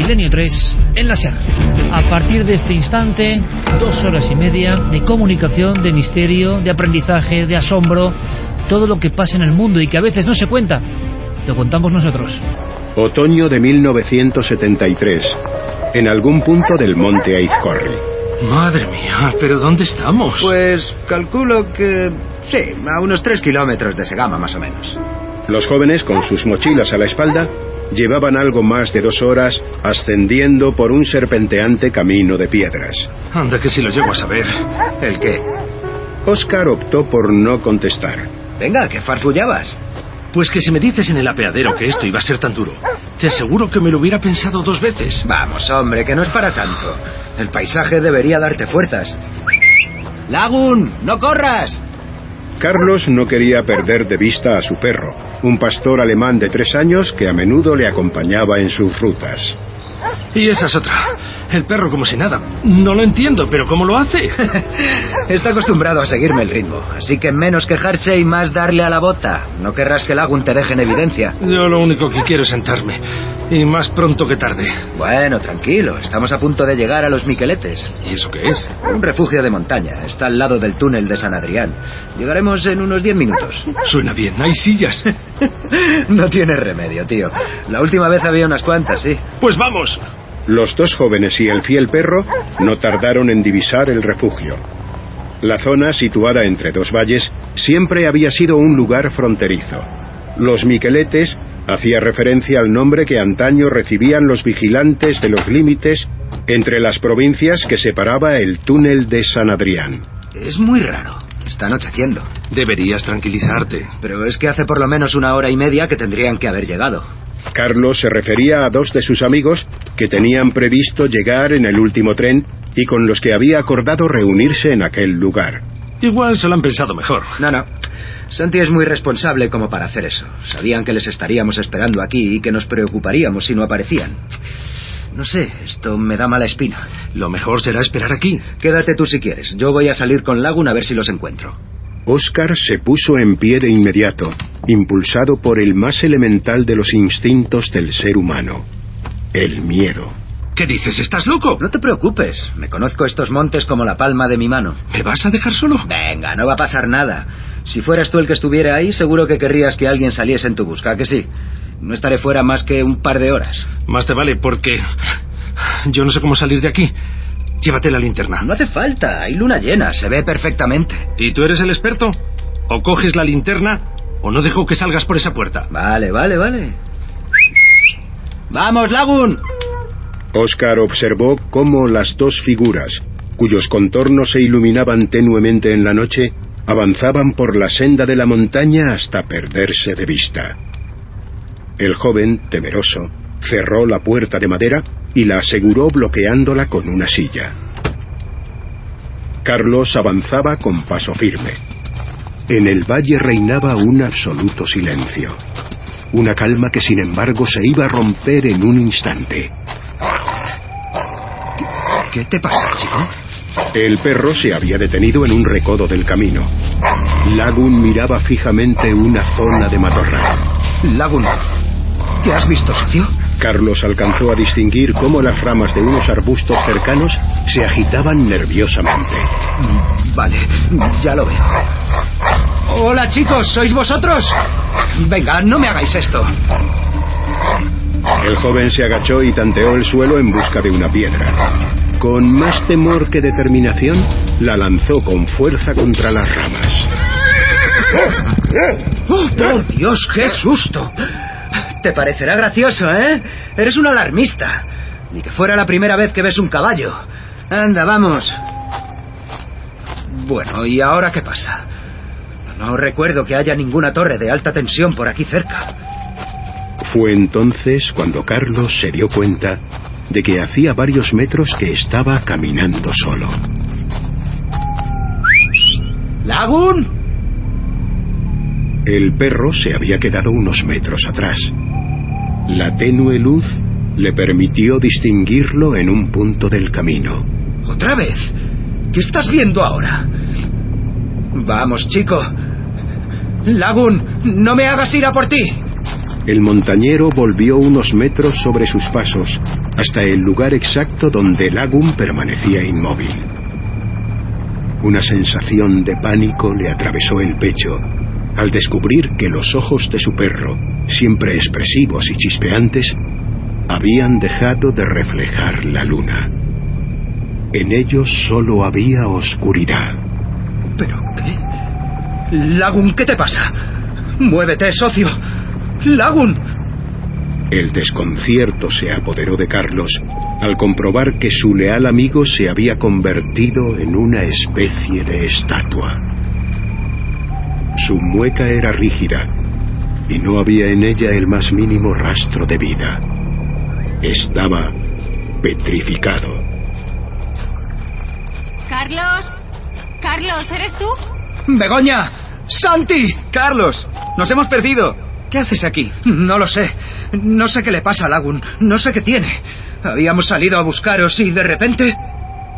Milenio 3 en la SER. A partir de este instante, 2 horas y media de comunicación, de misterio, de aprendizaje, de asombro, todo lo que pasa en el mundo y que a veces no se cuenta, lo contamos nosotros. Otoño de 1973, en algún punto del monte Aizcorri. Madre mía, ¿pero dónde estamos? Pues calculo que... sí, a unos 3 kilómetros de Segama, más o menos. Los jóvenes, con sus mochilas a la espalda, llevaban algo más de 2 horas ascendiendo por un serpenteante camino de piedras. Anda que si lo llego a saber. ¿El qué? Oscar optó por no contestar. Venga, ¿qué farfullabas? Pues que si me dices en el apeadero que esto iba a ser tan duro, te aseguro que me lo hubiera pensado 2 veces. Vamos, hombre, que no es para tanto. El paisaje debería darte fuerzas. ¡Lagun, no corras! Carlos no quería perder de vista a su perro, un pastor alemán de 3 años que a menudo le acompañaba en sus rutas. Y esa es otra. El perro como si nada. No lo entiendo, pero ¿cómo lo hace? Está acostumbrado a seguirme el ritmo, así que menos quejarse y más darle a la bota. No querrás que Lagun te deje en evidencia. Yo lo único que quiero es sentarme. Y más pronto que tarde. Bueno, tranquilo. Estamos a punto de llegar a los Miqueletes. ¿Y eso qué es? Un refugio de montaña. Está al lado del túnel de San Adrián. Llegaremos en unos 10 minutos. Suena bien. Hay sillas. No tiene remedio, tío. La última vez había unas cuantas, sí. Pues vamos. Los 2 jóvenes y el fiel perro no tardaron en divisar el refugio. La zona, situada entre 2 valles, siempre había sido un lugar fronterizo. Los Miqueletes hacía referencia al nombre que antaño recibían los vigilantes de los límites entre las provincias que separaba el túnel de San Adrián. Es muy raro. Está anocheciendo. Deberías tranquilizarte. Pero es que hace por lo menos 1 hora y media que tendrían que haber llegado. Carlos se refería a 2 de sus amigos que tenían previsto llegar en el último tren y con los que había acordado reunirse en aquel lugar. Igual se lo han pensado mejor. No. Santi es muy responsable como para hacer eso. Sabían que les estaríamos esperando aquí y que nos preocuparíamos si no aparecían. No sé, esto me da mala espina. Lo mejor será esperar aquí. Quédate tú si quieres. Yo voy a salir con Lagun a ver si los encuentro. Oscar se puso en pie de inmediato, impulsado por el más elemental de los instintos del ser humano, el miedo. ¿Qué dices? ¿Estás loco? No te preocupes, me conozco estos montes como la palma de mi mano. ¿Me vas a dejar solo? Venga, no va a pasar nada. Si fueras tú el que estuviera ahí, seguro que querrías que alguien saliese en tu busca, ¿a que sí? No estaré fuera más que un par de horas. Más te vale, porque yo no sé cómo salir de aquí. Llévate la linterna. No hace falta, hay luna llena, se ve perfectamente. ¿Y tú eres el experto? O coges la linterna o no dejo que salgas por esa puerta. Vale. ¡Vamos, Lagun! Oscar observó cómo las 2 figuras, cuyos contornos se iluminaban tenuemente en la noche, avanzaban por la senda de la montaña hasta perderse de vista. El joven, temeroso, cerró la puerta de madera y la aseguró bloqueándola con una silla. Carlos avanzaba con paso firme. En el valle reinaba un absoluto silencio. Una calma que sin embargo se iba a romper en un instante. ¿Qué te pasa, chico? El perro se había detenido en un recodo del camino. Lagun miraba fijamente una zona de matorral. Lagun, ¿qué has visto, socio? Carlos alcanzó a distinguir cómo las ramas de unos arbustos cercanos se agitaban nerviosamente. Vale, ya lo veo. Hola, chicos, ¿sois vosotros? Venga, no me hagáis esto. El joven se agachó y tanteó el suelo en busca de una piedra. Con más temor que determinación, la lanzó con fuerza contra las ramas. ¡Oh, por Dios, qué susto! Te parecerá gracioso, ¿eh? Eres un alarmista. Ni que fuera la primera vez que ves un caballo. Anda, vamos. Bueno, ¿y ahora qué pasa? No recuerdo que haya ninguna torre de alta tensión por aquí cerca. Fue entonces cuando Carlos se dio cuenta de que hacía varios metros que estaba caminando solo. ¡Lagun! El perro se había quedado unos metros atrás. La tenue luz le permitió distinguirlo en un punto del camino. ¿Otra vez? ¿Qué estás viendo ahora? Vamos, chico. Lagun, no me hagas ir a por ti. el montañero volvió unos metros sobre sus pasos hasta el lugar exacto donde Lagun permanecía inmóvil. Una sensación de pánico le atravesó el pecho al descubrir que los ojos de su perro, siempre expresivos y chispeantes, habían dejado de reflejar la luna. En ellos solo había oscuridad. ¿Pero qué? Lagun, ¿qué te pasa? ¡Muévete, socio! ¡Lagun! El desconcierto se apoderó de Carlos al comprobar que su leal amigo se había convertido en una especie de estatua. Su mueca era rígida y no había en ella el más mínimo rastro de vida. Estaba petrificado. ¡Carlos! ¡Carlos, ¿eres tú? ¡Begoña! ¡Santi! ¡Carlos! ¡Nos hemos perdido! ¿Qué haces aquí? No lo sé. No sé qué le pasa a Lagun. No sé qué tiene. Habíamos salido a buscaros y de repente...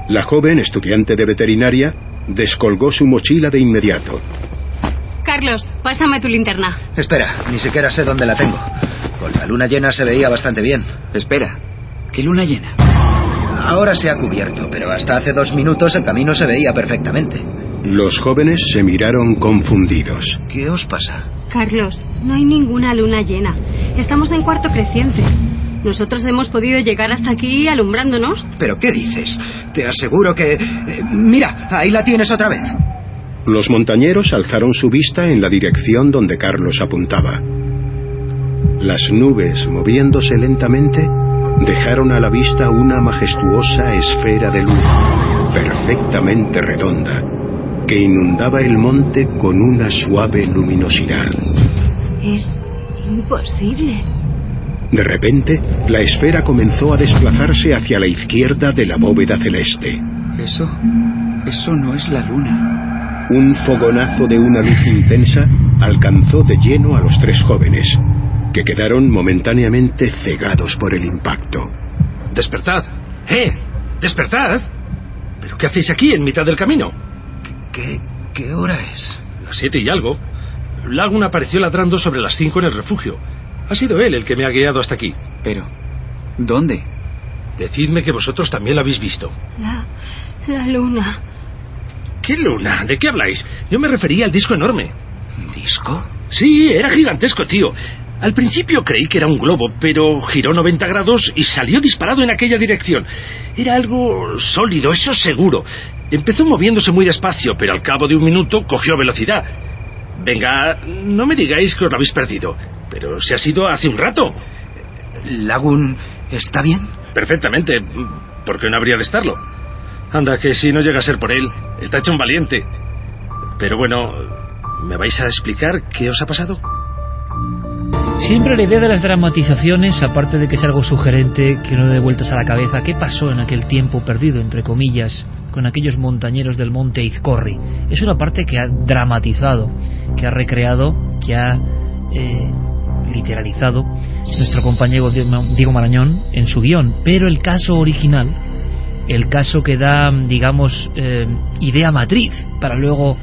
La joven estudiante de veterinaria descolgó su mochila de inmediato. Carlos, pásame tu linterna. Espera, ni siquiera sé dónde la tengo. Con la luna llena se veía bastante bien. Espera, ¿qué luna llena? Ahora se ha cubierto, pero hasta hace 2 minutos el camino se veía perfectamente. Los jóvenes se miraron confundidos. ¿Qué os pasa? Carlos, no hay ninguna luna llena. Estamos en cuarto creciente. Nosotros hemos podido llegar hasta aquí alumbrándonos. ¿Pero qué dices? Te aseguro que... mira, ahí la tienes otra vez. Los montañeros alzaron su vista en la dirección donde Carlos apuntaba. Las nubes, moviéndose lentamente, dejaron a la vista una majestuosa esfera de luz, perfectamente redonda, que inundaba el monte con una suave luminosidad. Es imposible. De repente, la esfera comenzó a desplazarse hacia la izquierda de la bóveda celeste. Eso no es la luna. Un fogonazo de una luz intensa alcanzó de lleno a los 3 jóvenes, que quedaron momentáneamente cegados por el impacto. ¡Despertad! ¡Despertad! ¿Pero qué hacéis aquí, en mitad del camino? ¿Qué hora es? Las 7 y algo. Lagun apareció ladrando sobre las 5 en el refugio. Ha sido él el que me ha guiado hasta aquí. Pero, ¿dónde? Decidme que vosotros también la habéis visto. La luna. ¿Qué luna? ¿De qué habláis? Yo me refería al disco enorme. ¿Disco? Sí, era gigantesco, tío. Al principio creí que era un globo, pero giró 90 grados y salió disparado en aquella dirección. Era algo sólido, eso seguro. Empezó moviéndose muy despacio, pero al cabo de 1 minuto cogió velocidad. Venga, no me digáis que os lo habéis perdido, pero se ha sido hace un rato. ¿Lagun está bien? Perfectamente. ¿Por qué no habría de estarlo? Anda, que si no llega a ser por él, está hecho un valiente. Pero bueno, ¿me vais a explicar qué os ha pasado? Siempre la idea de las dramatizaciones, aparte de que es algo sugerente, que no dé vueltas a la cabeza, ¿qué pasó en aquel tiempo perdido, entre comillas, con aquellos montañeros del monte Izcorri? Es una parte que ha dramatizado, que ha recreado, que ha literalizado nuestro compañero Diego Marañón en su guión. Pero el caso original, el caso que da, digamos, idea matriz para luego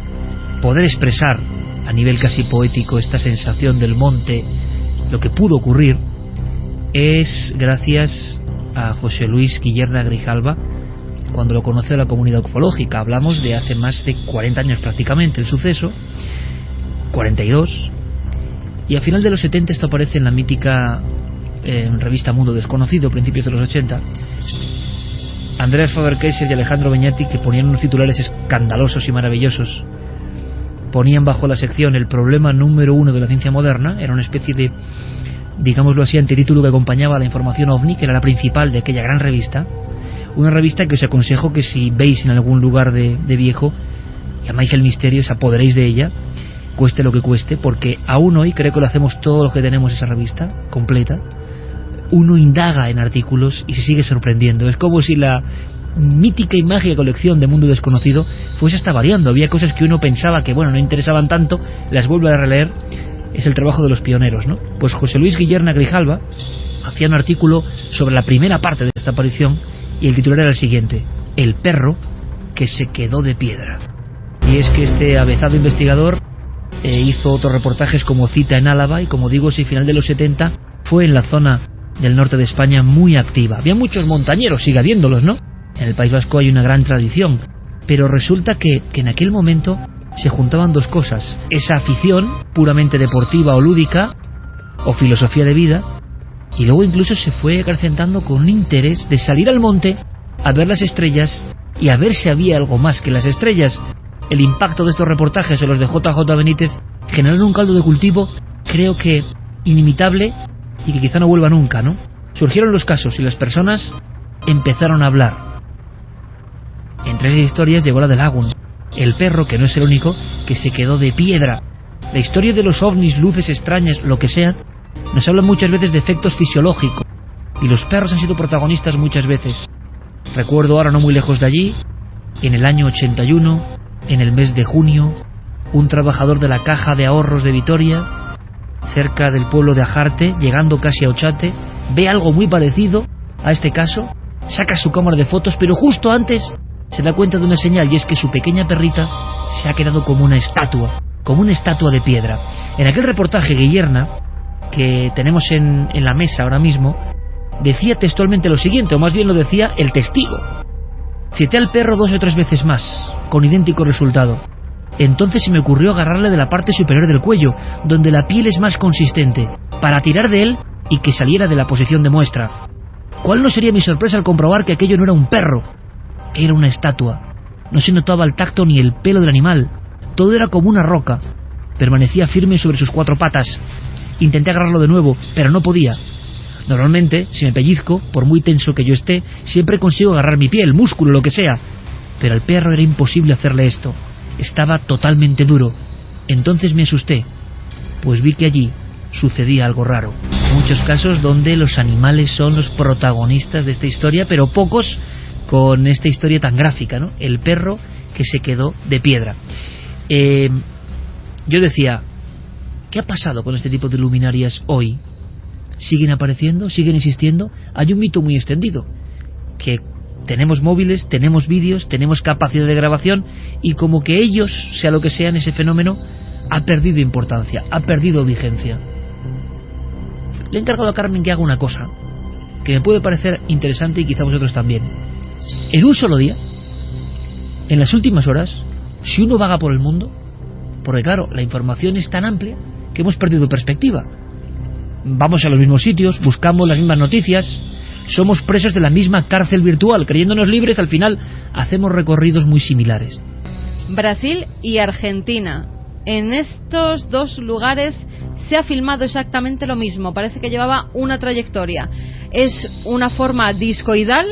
poder expresar a nivel casi poético esta sensación del monte, lo que pudo ocurrir, es gracias a José Luis Guillerna Grijalva, cuando lo conoce la comunidad ufológica. Hablamos de hace más de 40 años prácticamente el suceso, 42, y a final de los 70 esto aparece en la mítica revista Mundo Desconocido, principios de los 80. Andreas Faber-Kaiser y Alejandro Beñati, que ponían unos titulares escandalosos y maravillosos, ponían bajo la sección el problema número 1 de la ciencia moderna. Era una especie de, digámoslo así, antitítulo que acompañaba a la información OVNI, que era la principal de aquella gran revista. Una revista que os aconsejo que, si veis en algún lugar de viejo y amáis el misterio, os apoderéis de ella, cueste lo que cueste, porque aún hoy creo que lo hacemos todo lo que tenemos esa revista completa. Uno indaga en artículos y se sigue sorprendiendo. Es como si la mítica y mágica colección de Mundo Desconocido fuese hasta variando. Había cosas que uno pensaba que, bueno, no interesaban tanto, las vuelve a releer. Es el trabajo de los pioneros, ¿no? Pues José Luis Guillerna Grijalva hacía un artículo sobre la primera parte de esta aparición, y el titular era el siguiente: el perro que se quedó de piedra. Y es que este avezado investigador hizo otros reportajes como Cita en Álava, y como digo, ese final de los 70 fue en la zona del norte de España muy activa. Había muchos montañeros, sigue habiéndolos, ¿no? En el País Vasco hay una gran tradición, pero resulta que en aquel momento se juntaban dos cosas: esa afición puramente deportiva o lúdica, o filosofía de vida, y luego incluso se fue acrecentando con un interés de salir al monte a ver las estrellas y a ver si había algo más que las estrellas. El impacto de estos reportajes o los de JJ Benítez generaron un caldo de cultivo, creo que inimitable, y que quizá no vuelva nunca, ¿no? Surgieron los casos y las personas empezaron a hablar. Entre esas historias llegó la de Lagun, el perro, que no es el único, que se quedó de piedra. La historia de los ovnis, luces extrañas, lo que sea, nos habla muchas veces de efectos fisiológicos, y los perros han sido protagonistas muchas veces. Recuerdo ahora no muy lejos de allí, en el año 81, en el mes de junio, un trabajador de la Caja de Ahorros de Vitoria, cerca del pueblo de Ajarte, llegando casi a Ochate, ve algo muy parecido a este caso, saca su cámara de fotos, pero justo antes se da cuenta de una señal, y es que su pequeña perrita se ha quedado como una estatua de piedra. En aquel reportaje, Guillerna, que tenemos en la mesa ahora mismo, decía textualmente lo siguiente, o más bien lo decía el testigo: cité al perro 2 o 3 veces más, con idéntico resultado. Entonces se me ocurrió agarrarle de la parte superior del cuello, donde la piel es más consistente, para tirar de él y que saliera de la posición de muestra. ¿Cuál no sería mi sorpresa al comprobar que aquello no era un perro? Era una estatua. No se notaba el tacto ni el pelo del animal. Todo era como una roca. Permanecía firme sobre sus 4 patas. Intenté agarrarlo de nuevo, pero no podía. Normalmente, si me pellizco, por muy tenso que yo esté, siempre consigo agarrar mi piel, músculo, lo que sea. Pero al perro era imposible hacerle esto. Estaba totalmente duro. Entonces me asusté, pues vi que allí sucedía algo raro. Muchos casos donde los animales son los protagonistas de esta historia, pero pocos con esta historia tan gráfica, ¿no? El perro que se quedó de piedra. Yo decía, ¿qué ha pasado con este tipo de luminarias hoy? ¿Siguen apareciendo? ¿Siguen existiendo? Hay un mito muy extendido, que tenemos móviles, tenemos vídeos, tenemos capacidad de grabación, y como que ellos, sea lo que sean, ese fenómeno ha perdido importancia, ha perdido vigencia. Le he encargado a Carmen que haga una cosa que me puede parecer interesante, y quizá vosotros también. En un solo día, en las últimas horas, si uno vaga por el mundo, porque claro, la información es tan amplia que hemos perdido perspectiva. Vamos a los mismos sitios, buscamos las mismas noticias, somos presos de la misma cárcel virtual, creyéndonos libres, al final hacemos recorridos muy similares. Brasil y Argentina. En estos dos lugares se ha filmado exactamente lo mismo. Parece que llevaba una trayectoria. Es una forma discoidal,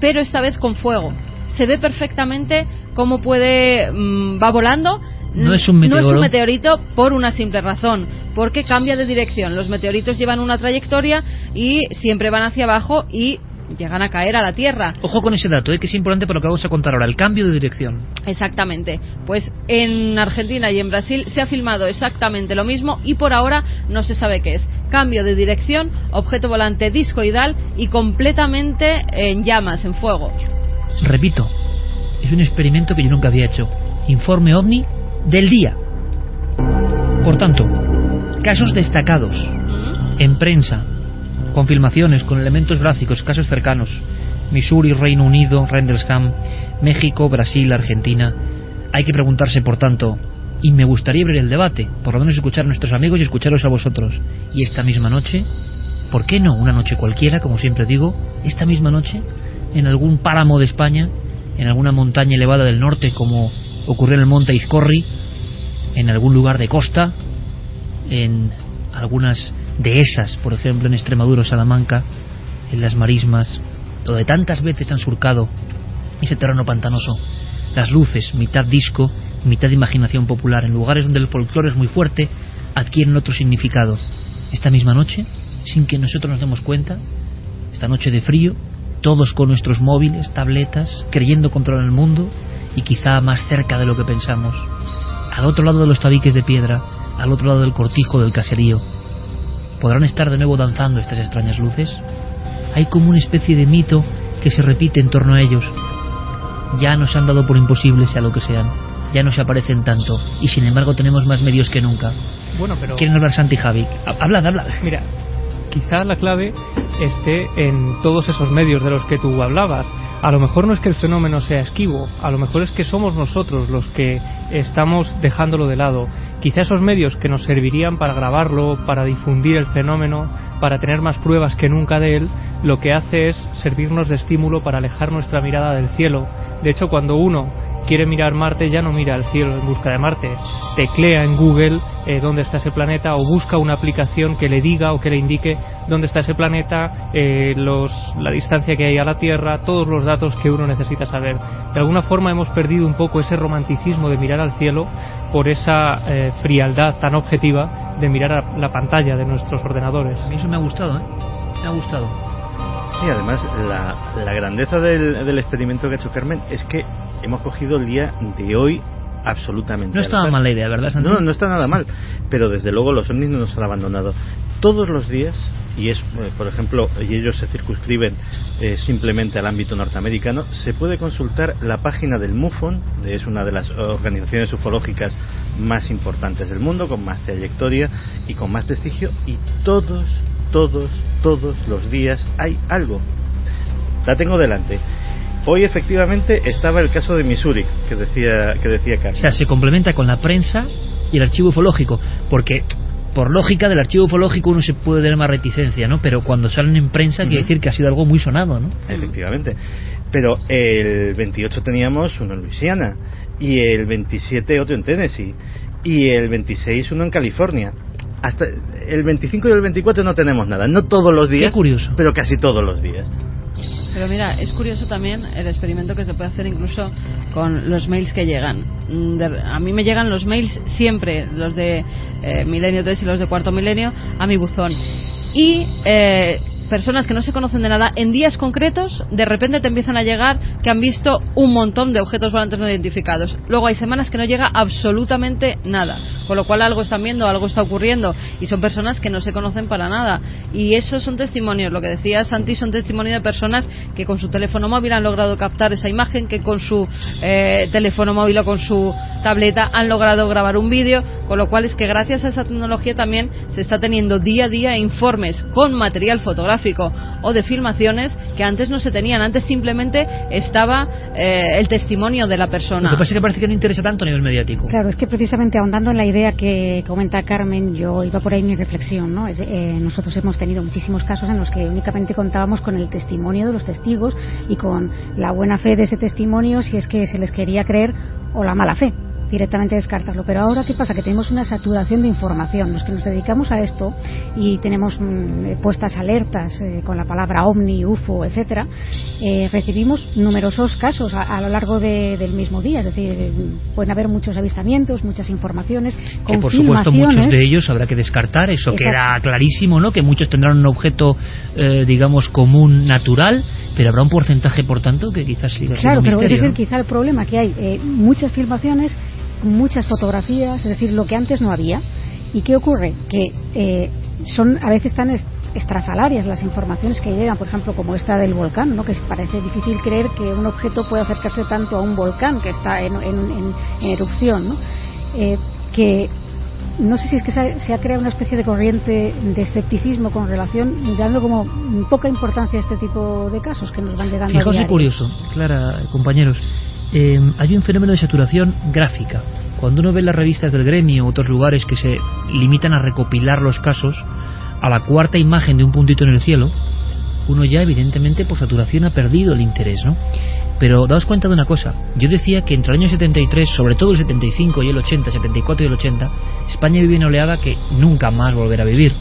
pero esta vez con fuego. Se ve perfectamente cómo va volando. No es un meteoro. No es un meteorito por una simple razón, porque cambia de dirección. Los meteoritos llevan una trayectoria y siempre van hacia abajo y llegan a caer a la Tierra. Ojo con ese dato, que es importante para lo que vamos a contar ahora, el cambio de dirección. Exactamente. Pues en Argentina y en Brasil se ha filmado exactamente lo mismo, y por ahora no se sabe qué es. Cambio de dirección, objeto volante discoidal y completamente en llamas, en fuego. Repito, es un experimento que yo nunca había hecho. Informe OVNI del día. Por tanto, casos destacados en prensa, con filmaciones, con elementos gráficos, casos cercanos: Missouri, Reino Unido, Rendlesham, México, Brasil, Argentina. Hay que preguntarse, por tanto, y me gustaría abrir el debate, por lo menos escuchar a nuestros amigos y escucharos a vosotros. Y esta misma noche, ¿por qué no una noche cualquiera, como siempre digo, esta misma noche, en algún páramo de España, en alguna montaña elevada del norte, como ocurrió en el monte Izcorri, en algún lugar de costa, en algunas dehesas, por ejemplo en Extremadura o Salamanca, en las marismas, donde tantas veces han surcado ese terreno pantanoso, las luces, mitad disco, mitad imaginación popular, en lugares donde el folclore es muy fuerte, adquieren otro significado. Esta misma noche, sin que nosotros nos demos cuenta, esta noche de frío, todos con nuestros móviles, tabletas, creyendo controlar el mundo, y quizá más cerca de lo que pensamos, al otro lado de los tabiques de piedra, al otro lado del cortijo del caserío, ¿podrán estar de nuevo danzando estas extrañas luces? Hay como una especie de mito que se repite en torno a ellos. Ya nos han dado por imposibles, sea lo que sean. ya no se aparecen tanto y sin embargo tenemos más medios que nunca. Bueno, pero... ¿Quieren hablar Santi y Javi? Hablad. Mira, quizá la clave esté en todos esos medios de los que tú hablabas. A lo mejor no es que el fenómeno sea esquivo, a lo mejor es que somos nosotros los que estamos dejándolo de lado. Quizá esos medios que nos servirían para grabarlo, para difundir el fenómeno, para tener más pruebas que nunca de él, lo que hace es servirnos de estímulo para alejar nuestra mirada del cielo. De hecho, cuando uno quiere mirar Marte, ya no mira al cielo en busca de Marte, teclea en Google dónde está ese planeta, o busca una aplicación que le diga o que le indique dónde está ese planeta, la distancia que hay a la Tierra, todos los datos que uno necesita saber. De alguna forma hemos perdido un poco ese romanticismo de mirar al cielo por esa frialdad tan objetiva de mirar a la pantalla de nuestros ordenadores. A mí eso me ha gustado, me ha gustado. Sí, además la grandeza del experimento que ha hecho Carmen es que hemos cogido el día de hoy absolutamente. No estaba mal la idea, ¿verdad, Santi? No está nada mal, pero desde luego los ovnis no nos han abandonado. Todos los días, y es, por ejemplo, y ellos se circunscriben simplemente al ámbito norteamericano, se puede consultar la página del MUFON, es una de las organizaciones ufológicas más importantes del mundo, con más trayectoria y con más prestigio, y todos los días hay algo. La tengo delante. Hoy efectivamente estaba el caso de Missouri que decía Carmen. O sea, se complementa con la prensa y el archivo ufológico, porque por lógica del archivo ufológico uno se puede tener más reticencia, ¿no? Pero cuando salen en prensa quiere decir que ha sido algo muy sonado, ¿no? Efectivamente. Pero el 28 teníamos uno en Luisiana, y el 27 otro en Tennessee, y el 26 uno en California. Hasta el 25 y el 24 no tenemos nada, no todos los días. Qué curioso. Pero casi todos los días. Pero mira, es curioso también el experimento que se puede hacer incluso con los mails que llegan. A mí me llegan los mails siempre, los de Milenio 3 y los de Cuarto Milenio, a mi buzón. Y personas que no se conocen de nada, en días concretos, de repente te empiezan a llegar que han visto un montón de objetos volantes no identificados. Luego hay semanas que no llega absolutamente nada, con lo cual algo están viendo, algo está ocurriendo, y son personas que no se conocen para nada. Y esos son testimonios, lo que decía Santi, son testimonios de personas que con su teléfono móvil han logrado captar esa imagen, que con su teléfono móvil o con su tableta han logrado grabar un vídeo, con lo cual es que gracias a esa tecnología también se está teniendo día a día informes con material fotográfico o de filmaciones que antes no se tenían. Antes simplemente estaba el testimonio de la persona. Lo que pasa es que parece que no interesa tanto a nivel mediático. Claro, es que precisamente ahondando en la idea que comenta Carmen, yo iba por ahí mi reflexión, ¿no? Nosotros hemos tenido muchísimos casos en los que únicamente contábamos con el testimonio de los testigos y con la buena fe de ese testimonio, si es que se les quería creer, o la mala fe, directamente descartarlo. Pero ahora, ¿qué pasa? Que tenemos una saturación de información. Los que nos dedicamos a esto y tenemos puestas alertas con la palabra ovni, UFO, etcétera, recibimos numerosos casos a lo largo del mismo día. Es decir, pueden haber muchos avistamientos, muchas informaciones, que por supuesto muchos de ellos habrá que descartar. Eso Exacto. Queda clarísimo, ¿no? Que muchos tendrán un objeto digamos común, natural, pero habrá un porcentaje, por tanto, que quizás siga siendo claro, pero misterio, ese es ¿no? quizá el problema, que hay muchas filmaciones, muchas fotografías, es decir, lo que antes no había. ¿Y qué ocurre? Que son a veces tan estrafalarias las informaciones que llegan, por ejemplo, como esta del volcán, ¿no? Que parece difícil creer que un objeto pueda acercarse tanto a un volcán que está en erupción, ¿no? Que no sé si es que se ha creado una especie de corriente de escepticismo con relación, dando como poca importancia a este tipo de casos que nos van llegando. Fijaos a diario. qué curioso, Clara, compañeros. Hay un fenómeno de saturación gráfica. Cuando uno ve las revistas del gremio u otros lugares que se limitan a recopilar los casos, a la cuarta imagen de un puntito en el cielo, uno ya evidentemente por saturación ha perdido el interés, ¿no? Pero daos cuenta de una cosa. Yo decía que entre el año 73, sobre todo el 75 y el 80, 74 y el 80, España vive una oleada que nunca más volverá a vivir.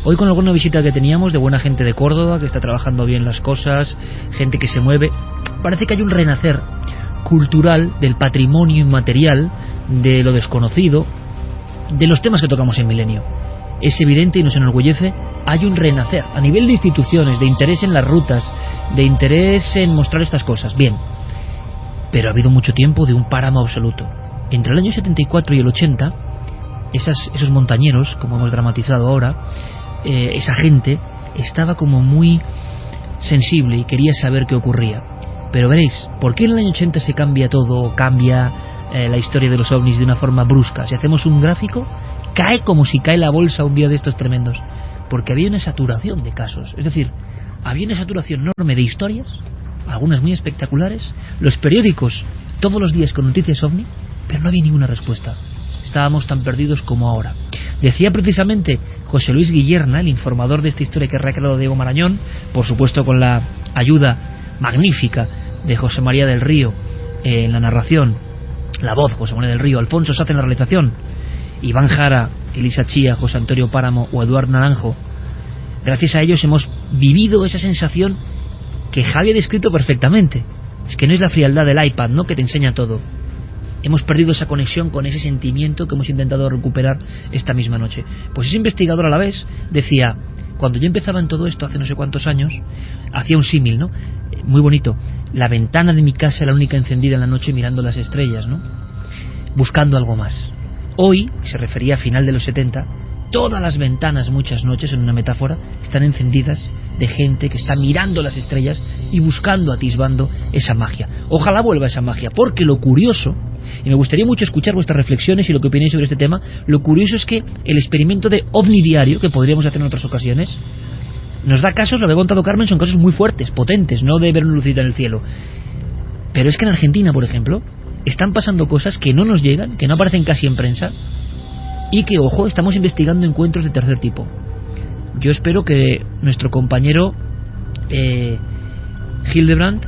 Hoy, con alguna visita que teníamos de buena gente de Córdoba, que está trabajando bien las cosas, gente que se mueve, parece que hay un renacer cultural del patrimonio inmaterial, de lo desconocido, de los temas que tocamos en Milenio. Es evidente y nos enorgullece, hay un renacer a nivel de instituciones, de interés en las rutas, de interés en mostrar estas cosas. Bien, pero ha habido mucho tiempo de un páramo absoluto. Entre el año 74 y el 80, esos montañeros, como hemos dramatizado ahora, esa gente estaba como muy sensible y quería saber qué ocurría. Pero veréis, ¿por qué en el año 80 se cambia todo, cambia la historia de los ovnis de una forma brusca. Si hacemos un gráfico, cae como si cae la bolsa un día de estos tremendos, porque había una saturación de casos. Es decir, había una saturación enorme de historias, algunas muy espectaculares, los periódicos todos los días con noticias ovni, pero no había ninguna respuesta. Estábamos tan perdidos como ahora. Decía precisamente José Luis Guillerna, el informador de esta historia que ha recreado Diego Marañón, por supuesto con la ayuda magnífica de José María del Río en la narración, la voz José María del Río, Alfonso Saz en la realización, Iván Jara, Elisa Chía, José Antonio Páramo o Eduard Naranjo. Gracias a ellos hemos vivido esa sensación que Javi ha descrito perfectamente. Es que no es la frialdad del iPad, ¿no?, que te enseña todo. Hemos perdido esa conexión con ese sentimiento que hemos intentado recuperar esta misma noche. Pues ese investigador a la vez decía, cuando yo empezaba en todo esto hace no sé cuántos años, hacía un símil, ¿no?, muy bonito. La ventana de mi casa era la única encendida en la noche mirando las estrellas, ¿no?, buscando algo más. Hoy, se refería a final de los 70, todas las ventanas, muchas noches, en una metáfora, están encendidas de gente que está mirando las estrellas y buscando, atisbando esa magia. Ojalá vuelva esa magia, porque lo curioso, y me gustaría mucho escuchar vuestras reflexiones y lo que opinéis sobre este tema, lo curioso es que el experimento de ovni diario, que podríamos hacer en otras ocasiones, nos da casos, lo que ha contado Carmen, son casos muy fuertes, potentes, no de ver una lucita en el cielo. Pero es que en Argentina, por ejemplo, están pasando cosas que no nos llegan, que no aparecen casi en prensa, y que, ojo, estamos investigando encuentros de tercer tipo. Yo espero que nuestro compañero Hildebrand,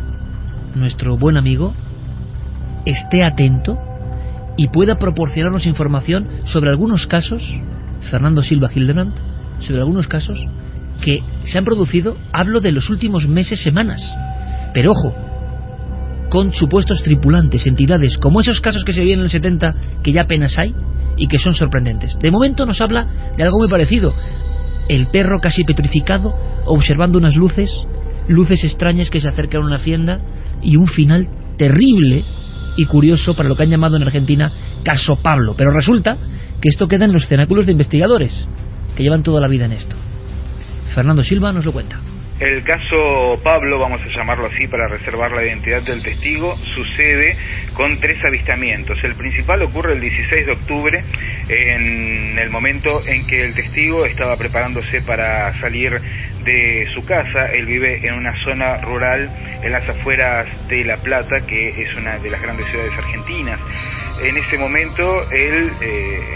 nuestro buen amigo, esté atento y pueda proporcionarnos información sobre algunos casos, Fernando Silva Hildebrand, sobre algunos casos que se han producido, hablo de los últimos meses, semanas, pero ojo, con supuestos tripulantes, entidades, como esos casos que se veían en el 70, que ya apenas hay, y que son sorprendentes. De momento nos habla de algo muy parecido: el perro casi petrificado, observando unas luces extrañas que se acercan a una hacienda, y un final terrible y curioso para lo que han llamado en Argentina caso Pablo. Pero resulta que esto queda en los cenáculos de investigadores que llevan toda la vida en esto. Fernando Silva nos lo cuenta. El caso Pablo, vamos a llamarlo así para reservar la identidad del testigo, sucede con 3 avistamientos. El principal ocurre el 16 de octubre, en el momento en que el testigo estaba preparándose para salir de su casa. Él vive en una zona rural en las afueras de La Plata, que es una de las grandes ciudades argentinas. En ese momento él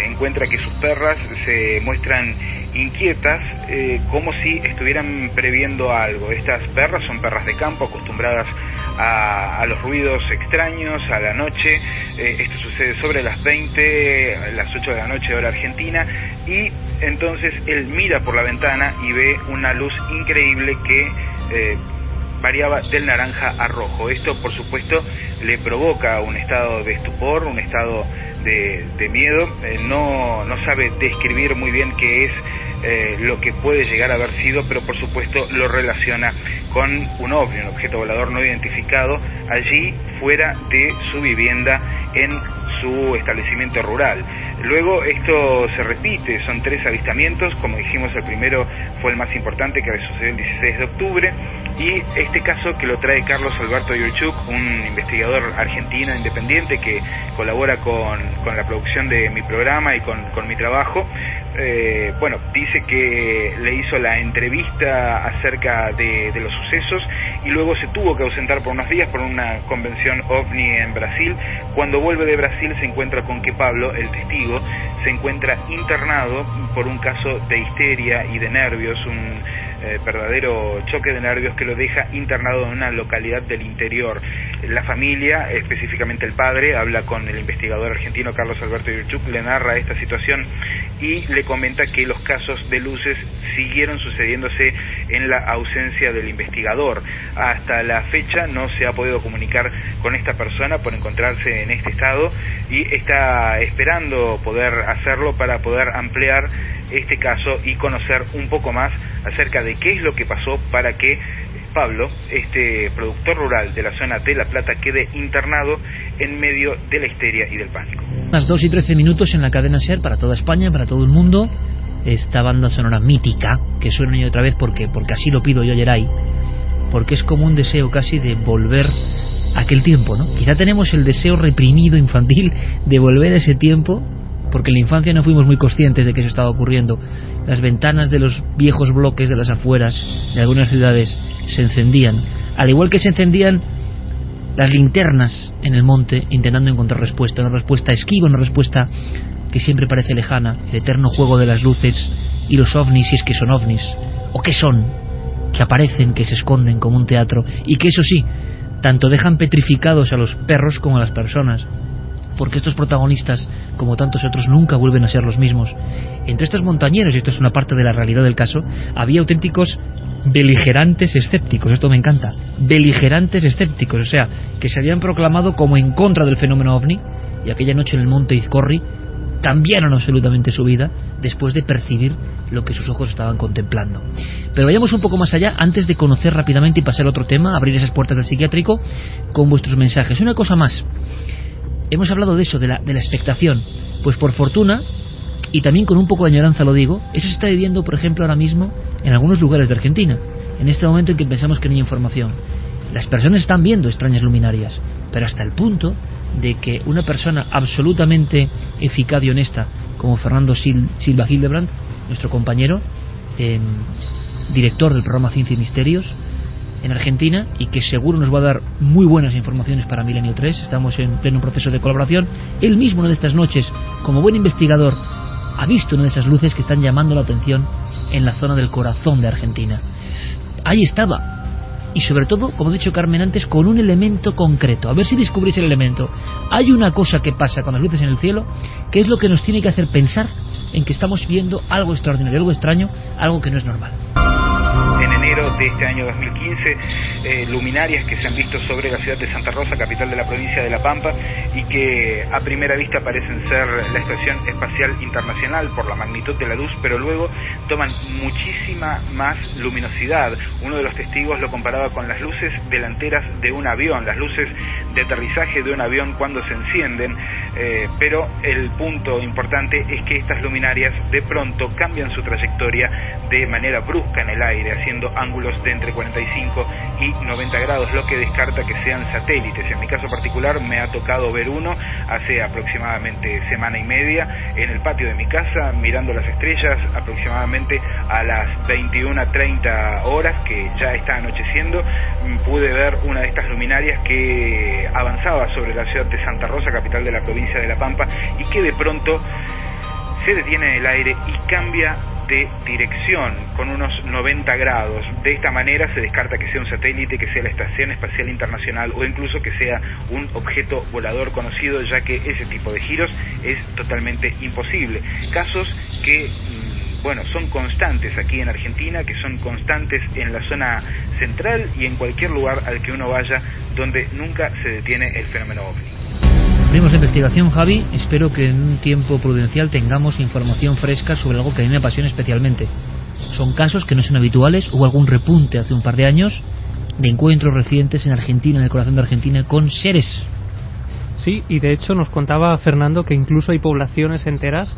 encuentra que sus perras se muestran inquietas, como si estuvieran previendo algo. Estas perras son perras de campo, acostumbradas a los ruidos extraños, a la noche. Esto sucede sobre las 20, las 8 de la noche, hora argentina, y entonces él mira por la ventana y ve una luz increíble que variaba del naranja a rojo. Esto, por supuesto, le provoca un estado de estupor, un estado de miedo. No sabe describir muy bien qué es lo que puede llegar a haber sido, pero por supuesto lo relaciona con un ovni, un objeto volador no identificado, allí fuera de su vivienda en su establecimiento rural. Luego esto se repite, son 3 avistamientos, como dijimos, el primero fue el más importante, que sucedió el 16 de octubre, y este caso que lo trae Carlos Alberto Yurchuk, un investigador argentino independiente que colabora con la producción de mi programa y con mi trabajo. Dice que le hizo la entrevista acerca de los sucesos y luego se tuvo que ausentar por unos días por una convención ovni en Brasil. Cuando vuelve de Brasil se encuentra con que Pablo, el testigo, se encuentra internado por un caso de histeria y de nervios, un verdadero choque de nervios que lo deja internado en una localidad del interior. La familia, específicamente el padre, habla con el investigador argentino Carlos Alberto Yurchuk, le narra esta situación y le comenta que los casos de luces siguieron sucediéndose en la ausencia del investigador. Hasta la fecha no se ha podido comunicar con esta persona por encontrarse en este estado y está esperando poder hacerlo para poder ampliar este caso y conocer un poco más acerca de qué es lo que pasó para que Pablo, este productor rural de la zona de La Plata, quede internado en medio de la histeria y del pánico. Las 2:13 en la cadena SER para toda España, para todo el mundo. Esta banda sonora mítica que suena y otra vez porque así lo pido yo, Yeray, porque es como un deseo casi de volver aquel tiempo, ¿no? Quizá tenemos el deseo reprimido infantil de volver a ese tiempo, porque en la infancia no fuimos muy conscientes de que eso estaba ocurriendo. Las ventanas de los viejos bloques de las afueras de algunas ciudades se encendían, al igual que se encendían las linternas en el monte intentando encontrar respuesta, una respuesta esquiva, una respuesta que siempre parece lejana, el eterno juego de las luces y los ovnis, si es que son ovnis, o qué son, que aparecen, que se esconden como un teatro, y que eso sí, tanto dejan petrificados a los perros como a las personas, porque estos protagonistas, como tantos otros, nunca vuelven a ser los mismos. Entre estos montañeros, y esto es una parte de la realidad del caso, había auténticos beligerantes escépticos. Esto me encanta, beligerantes escépticos, o sea, que se habían proclamado como en contra del fenómeno ovni, y aquella noche en el monte Izcorri cambiaron absolutamente su vida después de percibir lo que sus ojos estaban contemplando. Pero vayamos un poco más allá antes de conocer rápidamente y pasar a otro tema, abrir esas puertas del psiquiátrico con vuestros mensajes. Una cosa más, hemos hablado de eso, de la expectación. Pues por fortuna, y también con un poco de añoranza lo digo, eso se está viviendo, por ejemplo, ahora mismo en algunos lugares de Argentina, en este momento en que pensamos que no hay información. Las personas están viendo extrañas luminarias, pero hasta el punto de que una persona absolutamente eficaz y honesta como Fernando Silva Hildebrand, nuestro compañero, director del programa Ciencia y Misterios en Argentina, y que seguro nos va a dar muy buenas informaciones para Milenio 3, estamos en pleno proceso de colaboración. Él mismo, una de estas noches, como buen investigador, ha visto una de esas luces que están llamando la atención en la zona del corazón de Argentina. Ahí estaba, y sobre todo, como ha dicho Carmen antes, con un elemento concreto. A ver si descubrís el elemento. Hay una cosa que pasa con las luces en el cielo, que es lo que nos tiene que hacer pensar en que estamos viendo algo extraordinario, algo extraño, algo que no es normal. En enero de este año 2015, luminarias que se han visto sobre la ciudad de Santa Rosa, capital de la provincia de La Pampa, y que a primera vista parecen ser la Estación Espacial Internacional por la magnitud de la luz, pero luego toman muchísima más luminosidad. Uno de los testigos lo comparaba con las luces delanteras de un avión, las luces de aterrizaje de un avión cuando se encienden, pero el punto importante es que estas luminarias de pronto cambian su trayectoria de manera brusca en el aire, haciendo ángulos de entre 45 y 90 grados, lo que descarta que sean satélites. En mi caso particular me ha tocado ver uno hace aproximadamente semana y media en el patio de mi casa, mirando las estrellas, aproximadamente a las 21:30 horas, que ya está anocheciendo. Pude ver una de estas luminarias que avanzaba sobre la ciudad de Santa Rosa, capital de la provincia de La Pampa, y que de pronto se detiene en el aire y cambia de dirección con unos 90 grados. De esta manera se descarta que sea un satélite, que sea la Estación Espacial Internacional o incluso que sea un objeto volador conocido, ya que ese tipo de giros es totalmente imposible. Casos que son constantes aquí en Argentina, que son constantes en la zona central y en cualquier lugar al que uno vaya donde nunca se detiene el fenómeno ovni. Abrimos la investigación, Javi. Espero que en un tiempo prudencial tengamos información fresca sobre algo que a mí me apasiona especialmente. Son casos que no son habituales. Hubo algún repunte hace un par de años de encuentros recientes en Argentina, en el corazón de Argentina, con seres. Sí, y de hecho nos contaba Fernando que incluso hay poblaciones enteras,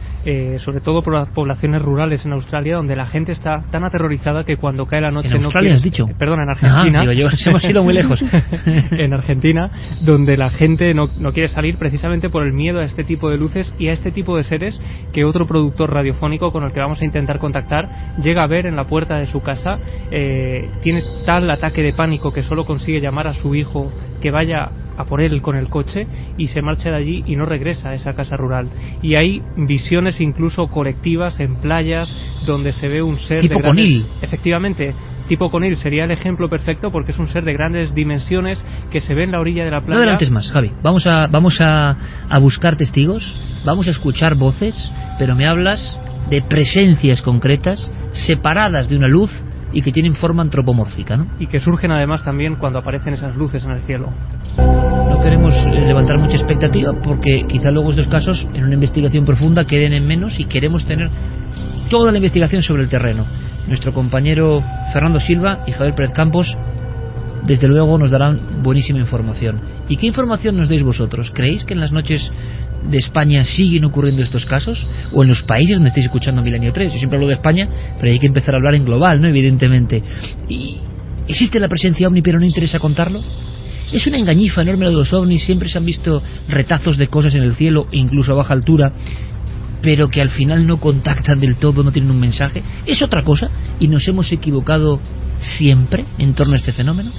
sobre todo poblaciones rurales en Australia, donde la gente está tan aterrorizada que cuando cae la noche... ¿En Australia has dicho? Perdón, en Argentina. Digo yo, hemos ido muy lejos. En Argentina, donde la gente no quiere salir precisamente por el miedo a este tipo de luces y a este tipo de seres que otro productor radiofónico con el que vamos a intentar contactar llega a ver en la puerta de su casa. Tiene tal ataque de pánico que solo consigue llamar a su hijo que vaya a por él con el coche y se marcha de allí y no regresa a esa casa rural. Y hay visiones incluso colectivas en playas donde se ve un ser tipo de grandes... Conil. Efectivamente, tipo Conil sería el ejemplo perfecto, porque es un ser de grandes dimensiones que se ve en la orilla de la playa. No adelantes más, Javi. Vamos a buscar testigos, vamos a escuchar voces, pero me hablas de presencias concretas separadas de una luz y que tienen forma antropomórfica, ¿no? Y que surgen además también cuando aparecen esas luces en el cielo. No queremos levantar mucha expectativa porque quizá luego estos casos en una investigación profunda queden en menos y queremos tener toda la investigación sobre el terreno. Nuestro compañero Fernando Silva y Javier Pérez Campos desde luego nos darán buenísima información. ¿Y qué información nos dais vosotros? ¿Creéis que en las noches de España siguen ocurriendo estos casos? ¿O en los países donde estáis escuchando Milenio 3? Yo siempre hablo de España, pero hay que empezar a hablar en global, ¿no? Evidentemente. ¿Y existe la presencia ovni pero no interesa contarlo? Es una engañifa enorme lo de los ovnis, siempre se han visto retazos de cosas en el cielo, incluso a baja altura, pero que al final no contactan del todo, no tienen un mensaje. ¿Es otra cosa? ¿Y nos hemos equivocado siempre en torno a este fenómeno?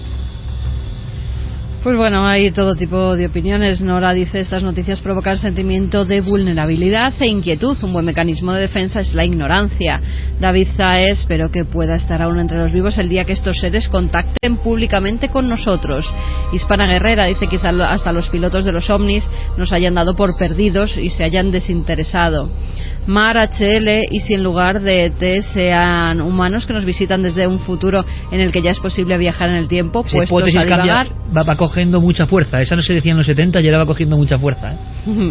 Pues bueno, hay todo tipo de opiniones. Nora dice: estas noticias provocan sentimiento de vulnerabilidad e inquietud. Un buen mecanismo de defensa es la ignorancia. David Zae: espero que pueda estar aún entre los vivos el día que estos seres contacten públicamente con nosotros. Hispana Guerrera dice: quizá hasta los pilotos de los ovnis nos hayan dado por perdidos y se hayan desinteresado. Mar HL: y si en lugar de ET sean humanos que nos visitan desde un futuro en el que ya es posible viajar en el tiempo, puestos a divagar. Va cogiendo mucha fuerza. Esa no se decía en los 70 y ahora va cogiendo mucha fuerza, ¿eh?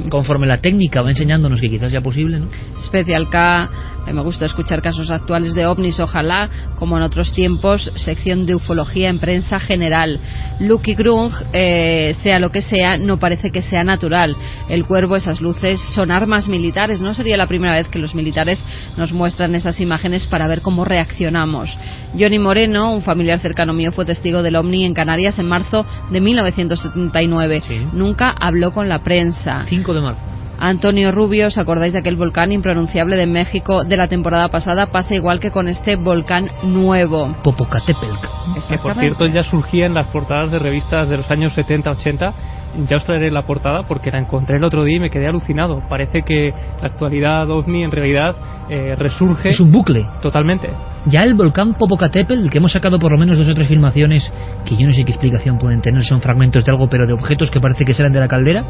Conforme la técnica va enseñándonos que quizás sea posible, ¿no? Special K: me gusta escuchar casos actuales de ovnis, ojalá, como en otros tiempos, sección de ufología en prensa general. Lucky Grung: sea lo que sea, no parece que sea natural. El Cuervo: esas luces son armas militares. No sería la primera vez que los militares nos muestran esas imágenes para ver cómo reaccionamos. Johnny Moreno: un familiar cercano mío fue testigo del ovni en Canarias en marzo de 1979. Sí. Nunca habló con la prensa. 5 de marzo. Antonio Rubio: ¿os acordáis de aquel volcán impronunciable de México de la temporada pasada? Pasa igual que con este volcán nuevo. Popocatépetl. Que por cierto ya surgía en las portadas de revistas de los años 70-80. Ya os traeré la portada porque la encontré el otro día y me quedé alucinado. Parece que la actualidad ovni en realidad resurge. Es un bucle. Totalmente. Ya el volcán Popocatépetl, que hemos sacado por lo menos 2 o 3 filmaciones que yo no sé qué explicación pueden tener, son fragmentos de algo, pero de objetos que parece que salen de la caldera.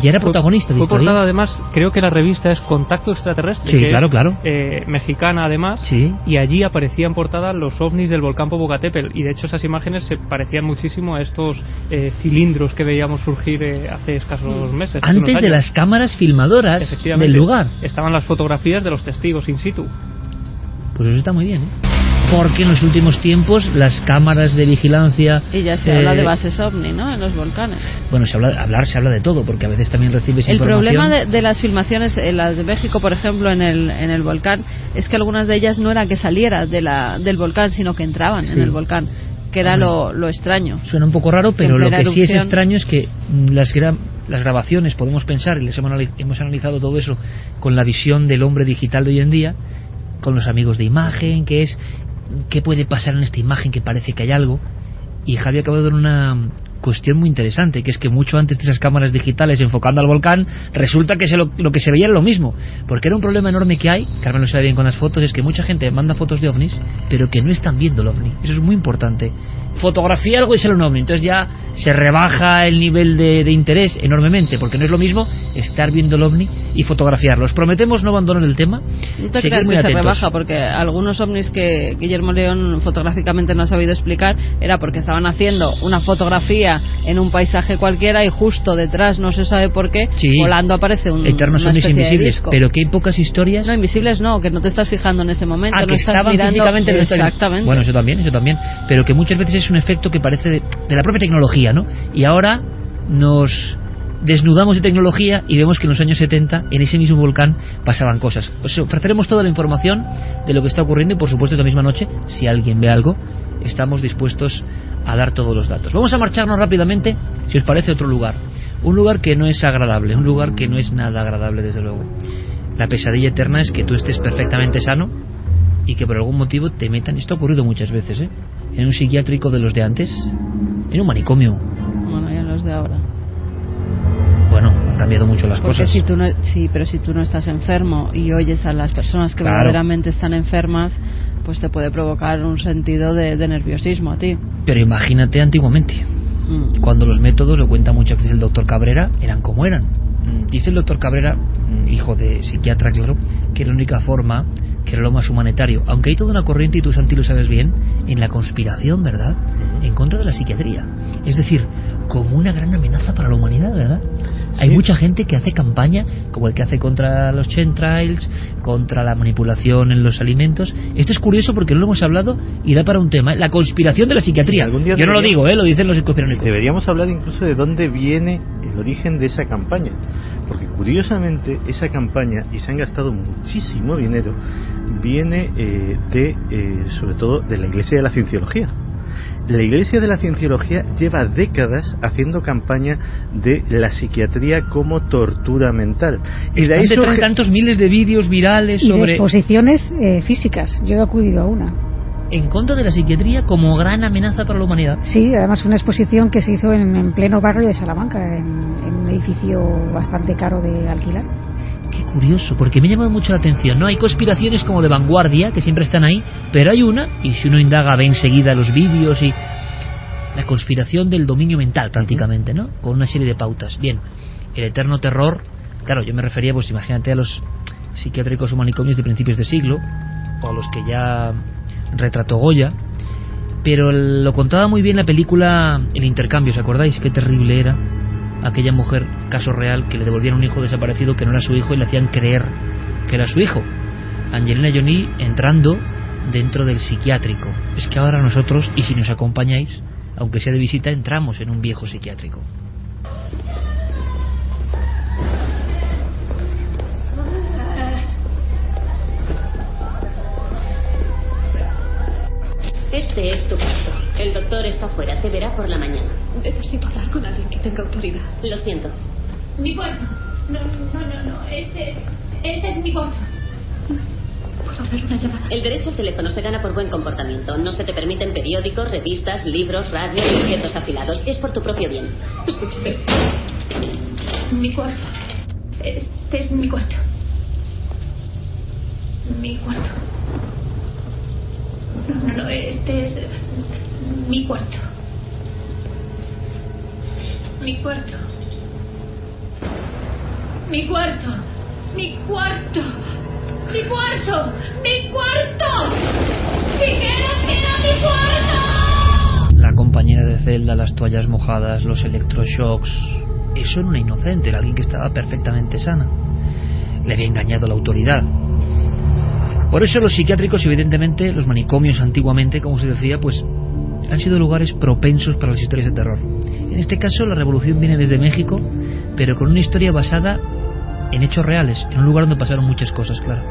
Ya era protagonista de fue historia. portada, además, creo que la revista es Contacto Extraterrestre. Sí, que claro, es, claro. Mexicana, además. Sí. Y allí aparecían en portada los ovnis del volcán Popocatépetl. Y de hecho, esas imágenes se parecían muchísimo a estos cilindros que veíamos surgir hace escasos meses. Antes de las cámaras filmadoras del lugar. Estaban las fotografías de los testigos in situ. Pues eso está muy bien, ¿eh? Porque en los últimos tiempos las cámaras de vigilancia... Y ya se habla de bases ovni, ¿no? En los volcanes. Bueno, se habla de todo, porque a veces también recibes información... El problema de las filmaciones, las de México, por ejemplo, en el volcán, es que algunas de ellas no eran que saliera del volcán, sino que entraban en el volcán, que era lo extraño. Suena un poco raro, pero lo que sí es extraño es que las grabaciones, podemos pensar, y les hemos analizado todo eso con la visión del hombre digital de hoy en día, con los amigos de imagen, que es... ¿qué puede pasar en esta imagen que parece que hay algo? Y Javi acaba de dar una cuestión muy interesante, que es que mucho antes de esas cámaras digitales enfocando al volcán, resulta que lo que se veía era lo mismo, porque era un problema enorme que hay, Carmen lo sabe bien con las fotos, es que mucha gente manda fotos de ovnis, pero que no están viendo el ovni. Eso es muy importante. Fotografía algo y sale un ovni, entonces ya se rebaja el nivel de interés enormemente, porque no es lo mismo estar viendo el ovni y fotografiarlo. Os prometemos no abandonar el tema. No te creas que se rebaja, porque algunos ovnis que Guillermo León fotográficamente no ha sabido explicar era porque estaban haciendo una fotografía en un paisaje cualquiera y justo detrás, no se sabe por qué, volando aparece eternos ovnis invisibles, pero que hay pocas historias. No, invisibles no, que no te estás fijando en ese momento, no que estás estaban mirando físicamente. Exactamente. Bueno, eso también, pero que muchas veces es un efecto que parece de la propia tecnología, ¿no? Y ahora nos desnudamos de tecnología y vemos que en los años 70 en ese mismo volcán pasaban cosas. Os ofreceremos toda la información de lo que está ocurriendo y por supuesto esta misma noche, si alguien ve algo, estamos dispuestos a dar todos los datos. Vamos a marcharnos rápidamente, si os parece, a otro lugar. Un lugar que no es agradable, un lugar que no es nada agradable, desde luego. La pesadilla eterna es que tú estés perfectamente sano y que por algún motivo te metan, esto ha ocurrido muchas veces, en un psiquiátrico de los de antes, en un manicomio. Bueno, ya en los de ahora. Bueno, han cambiado mucho las cosas. Pero si tú no estás enfermo y oyes a las personas que verdaderamente están enfermas, pues te puede provocar un sentido de nerviosismo a ti. Pero imagínate antiguamente, cuando los métodos, lo cuenta muchas veces el doctor Cabrera, eran como eran. Dice el doctor Cabrera, hijo de psiquiatra, claro, que era la única forma, que era lo más humanitario, aunque hay toda una corriente, y tú, Santi, lo sabes bien, en la conspiración, ¿verdad?, en contra de la psiquiatría, es decir, como una gran amenaza para la humanidad, ¿verdad? Sí. Hay mucha gente que hace campaña, como el que hace contra los chemtrails, contra la manipulación en los alimentos. Esto es curioso porque no lo hemos hablado y da para un tema, la conspiración de la psiquiatría. Yo no lo digo, lo dicen los conspiranoicos. Deberíamos hablar incluso de dónde viene el origen de esa campaña, porque curiosamente esa campaña, y se han gastado muchísimo dinero, viene sobre todo de la Iglesia de la Cienciología. La Iglesia de la Cienciología lleva décadas haciendo campaña de la psiquiatría como tortura mental. Y de ahí surge tantos miles de vídeos virales y sobre de exposiciones físicas. Yo he acudido a una. En contra de la psiquiatría como gran amenaza para la humanidad. Sí, además una exposición que se hizo en pleno barrio de Salamanca, en un edificio bastante caro de alquilar. Qué curioso, porque me ha llamado mucho la atención, ¿no? Hay conspiraciones como de vanguardia, que siempre están ahí, pero hay una, y si uno indaga ve enseguida los vídeos y... la conspiración del dominio mental, prácticamente, ¿no? Con una serie de pautas. Bien, el eterno terror, claro, yo me refería, pues imagínate a los psiquiátricos o manicomios de principios de siglo, o a los que ya retrató Goya, pero lo contaba muy bien la película El intercambio, ¿os acordáis? Qué terrible era aquella mujer, caso real, que le devolvían un hijo desaparecido que no era su hijo y le hacían creer que era su hijo. Angelina Jolie entrando dentro del psiquiátrico. Es que ahora nosotros, y si nos acompañáis, aunque sea de visita, entramos en un viejo psiquiátrico. Este es tu cuarto. El doctor está fuera. Te verá por la mañana. Necesito hablar con alguien que tenga autoridad. Lo siento. Mi cuarto. No. Este es mi cuarto. ¿Puedo hacer una llamada? El derecho al teléfono se gana por buen comportamiento. No se te permiten periódicos, revistas, libros, radio y objetos afilados. Es por tu propio bien. Escúchame. Mi cuarto. Este es mi cuarto. Mi cuarto. No, este es mi cuarto. Mi cuarto. Mi cuarto. Mi cuarto. Mi cuarto. Mi cuarto. ¡Era mi cuarto! La compañera de celda, las toallas mojadas, los electroshocks. Eso era una inocente, era alguien que estaba perfectamente sana. Le había engañado la autoridad. Por eso los psiquiátricos, evidentemente, los manicomios antiguamente, como se decía, pues han sido lugares propensos para las historias de terror. En este caso la revolución viene desde México, pero con una historia basada en hechos reales, en un lugar donde pasaron muchas cosas, claro.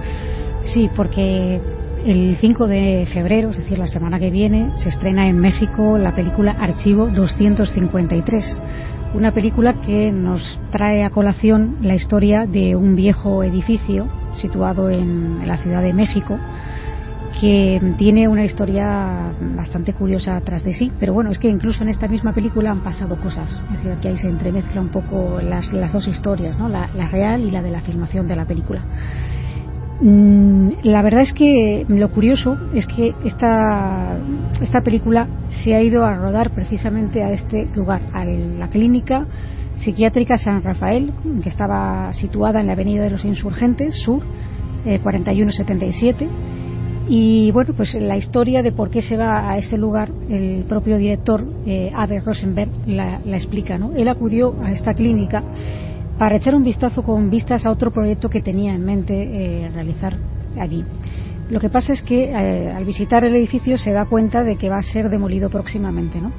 Sí, porque el 5 de febrero, es decir, la semana que viene, se estrena en México la película Archivo 253. Una película que nos trae a colación la historia de un viejo edificio situado en la Ciudad de México, que tiene una historia bastante curiosa tras de sí. Pero bueno, es que incluso en esta misma película han pasado cosas. Es decir, aquí ahí se entremezcla un poco las dos historias, ¿no? La real y la de la filmación de la película. La verdad es que lo curioso es que esta película se ha ido a rodar precisamente a este lugar, a la clínica psiquiátrica San Rafael, que estaba situada en la Avenida de los Insurgentes Sur, 4177. Y bueno, pues la historia de por qué se va a ese lugar, el propio director Abe Rosenberg la explica, ¿no? Él acudió a esta clínica para echar un vistazo con vistas a otro proyecto que tenía en mente realizar allí. Lo que pasa es que al visitar el edificio se da cuenta de que va a ser demolido próximamente, ¿no?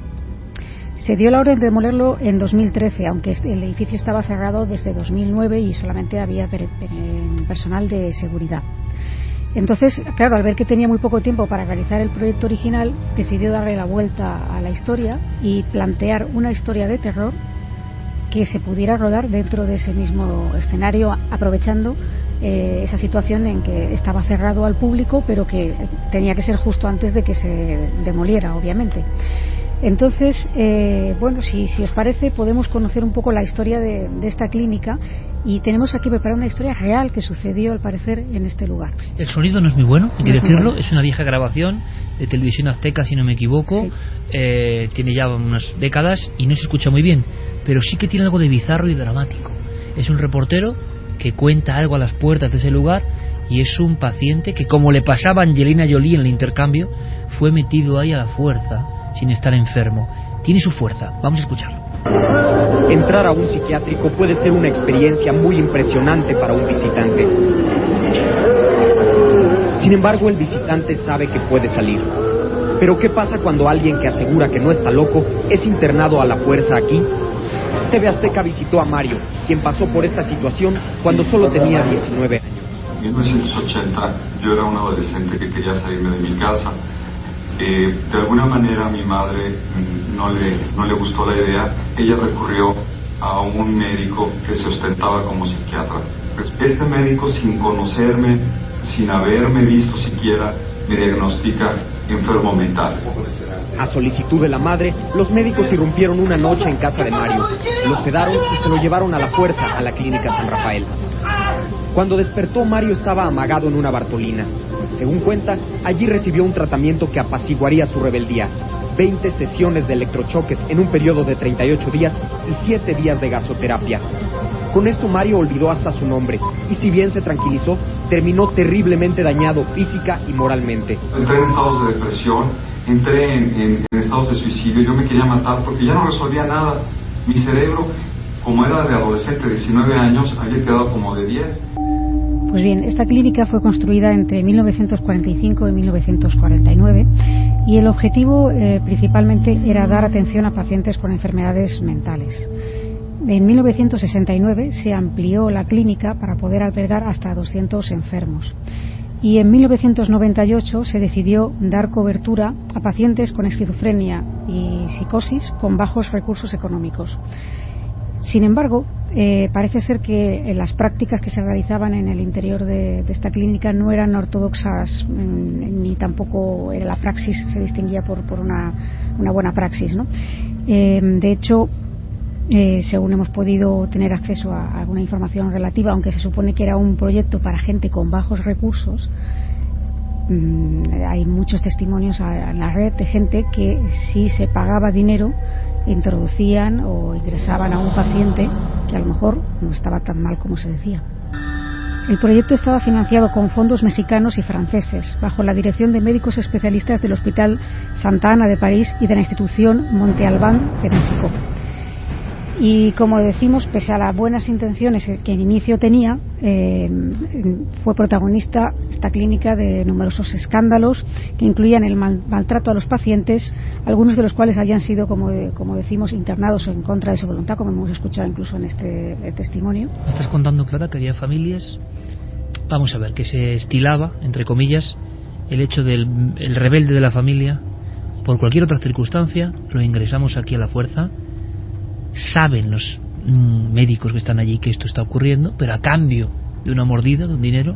Se dio la orden de demolerlo en 2013, aunque el edificio estaba cerrado desde 2009 y solamente había personal de seguridad. Entonces, claro, al ver que tenía muy poco tiempo para realizar el proyecto original, decidió darle la vuelta a la historia y plantear una historia de terror que se pudiera rodar dentro de ese mismo escenario, aprovechando esa situación en que estaba cerrado al público, pero que tenía que ser justo antes de que se demoliera, obviamente. Entonces, bueno, si os parece, podemos conocer un poco la historia de esta clínica, y tenemos aquí preparada una historia real que sucedió, al parecer, en este lugar. El sonido no es muy bueno, hay que decirlo, es una vieja grabación de Televisión Azteca, si no me equivoco, sí. Tiene ya unas décadas y no se escucha muy bien, pero sí que tiene algo de bizarro y dramático. Es un reportero que cuenta algo a las puertas de ese lugar, y es un paciente que, como le pasaba a Angelina Jolie en el intercambio, fue metido ahí a la fuerza, sin estar enfermo. Tiene su fuerza, vamos a escucharlo. Entrar a un psiquiátrico puede ser una experiencia muy impresionante para un visitante. Sin embargo, el visitante sabe que puede salir. Pero ¿qué pasa cuando alguien que asegura que no está loco es internado a la fuerza aquí? TV Azteca visitó a Mario, quien pasó por esta situación cuando solo tenía 19 años. En 1980 yo era un adolescente que quería salirme de mi casa De alguna manera a mi madre no le gustó la idea. Ella recurrió a un médico que se ostentaba como psiquiatra. Este médico, sin conocerme, sin haberme visto siquiera, me diagnostica enfermo mental. A solicitud de la madre, los médicos irrumpieron una noche en casa de Mario. Lo sedaron y se lo llevaron a la fuerza a la clínica San Rafael. Cuando despertó, Mario estaba amagado en una Bartolina. Según cuenta, allí recibió un tratamiento que apaciguaría su rebeldía. 20 sesiones de electrochoques en un periodo de 38 días y 7 días de gasoterapia. Con esto Mario olvidó hasta su nombre, y si bien se tranquilizó, terminó terriblemente dañado física y moralmente. Entré en estados de depresión, entré en estados de suicidio. Yo me quería matar porque ya no resolvía nada. Mi cerebro, como era de adolescente de 19 años, había quedado como de 10. Pues bien, esta clínica fue construida entre 1945 y 1949 y el objetivo principalmente era dar atención a pacientes con enfermedades mentales. En 1969 se amplió la clínica para poder albergar hasta 200 enfermos. Y en 1998 se decidió dar cobertura a pacientes con esquizofrenia y psicosis con bajos recursos económicos. Sin embargo, parece ser que las prácticas que se realizaban en el interior de esta clínica no eran ortodoxas, ni tampoco era la praxis, se distinguía por una buena praxis, ¿no? De hecho, según hemos podido tener acceso a alguna información relativa, aunque se supone que era un proyecto para gente con bajos recursos, hay muchos testimonios en la red de gente que si se pagaba dinero introducían o ingresaban a un paciente que a lo mejor no estaba tan mal como se decía. El proyecto estaba financiado con fondos mexicanos y franceses, bajo la dirección de médicos especialistas del Hospital Santa Ana de París y de la institución Monte Albán de México. Y como decimos, pese a las buenas intenciones que en inicio tenía, fue protagonista esta clínica de numerosos escándalos que incluían el maltrato a los pacientes, algunos de los cuales habían sido, como decimos, internados en contra de su voluntad, como hemos escuchado incluso en este testimonio. ¿Me estás contando, Clara, que había familias, vamos a ver, que se estilaba, entre comillas, el hecho del el rebelde de la familia, por cualquier otra circunstancia, lo ingresamos aquí a la fuerza? Saben los médicos que están allí que esto está ocurriendo, pero a cambio de una mordida, de un dinero,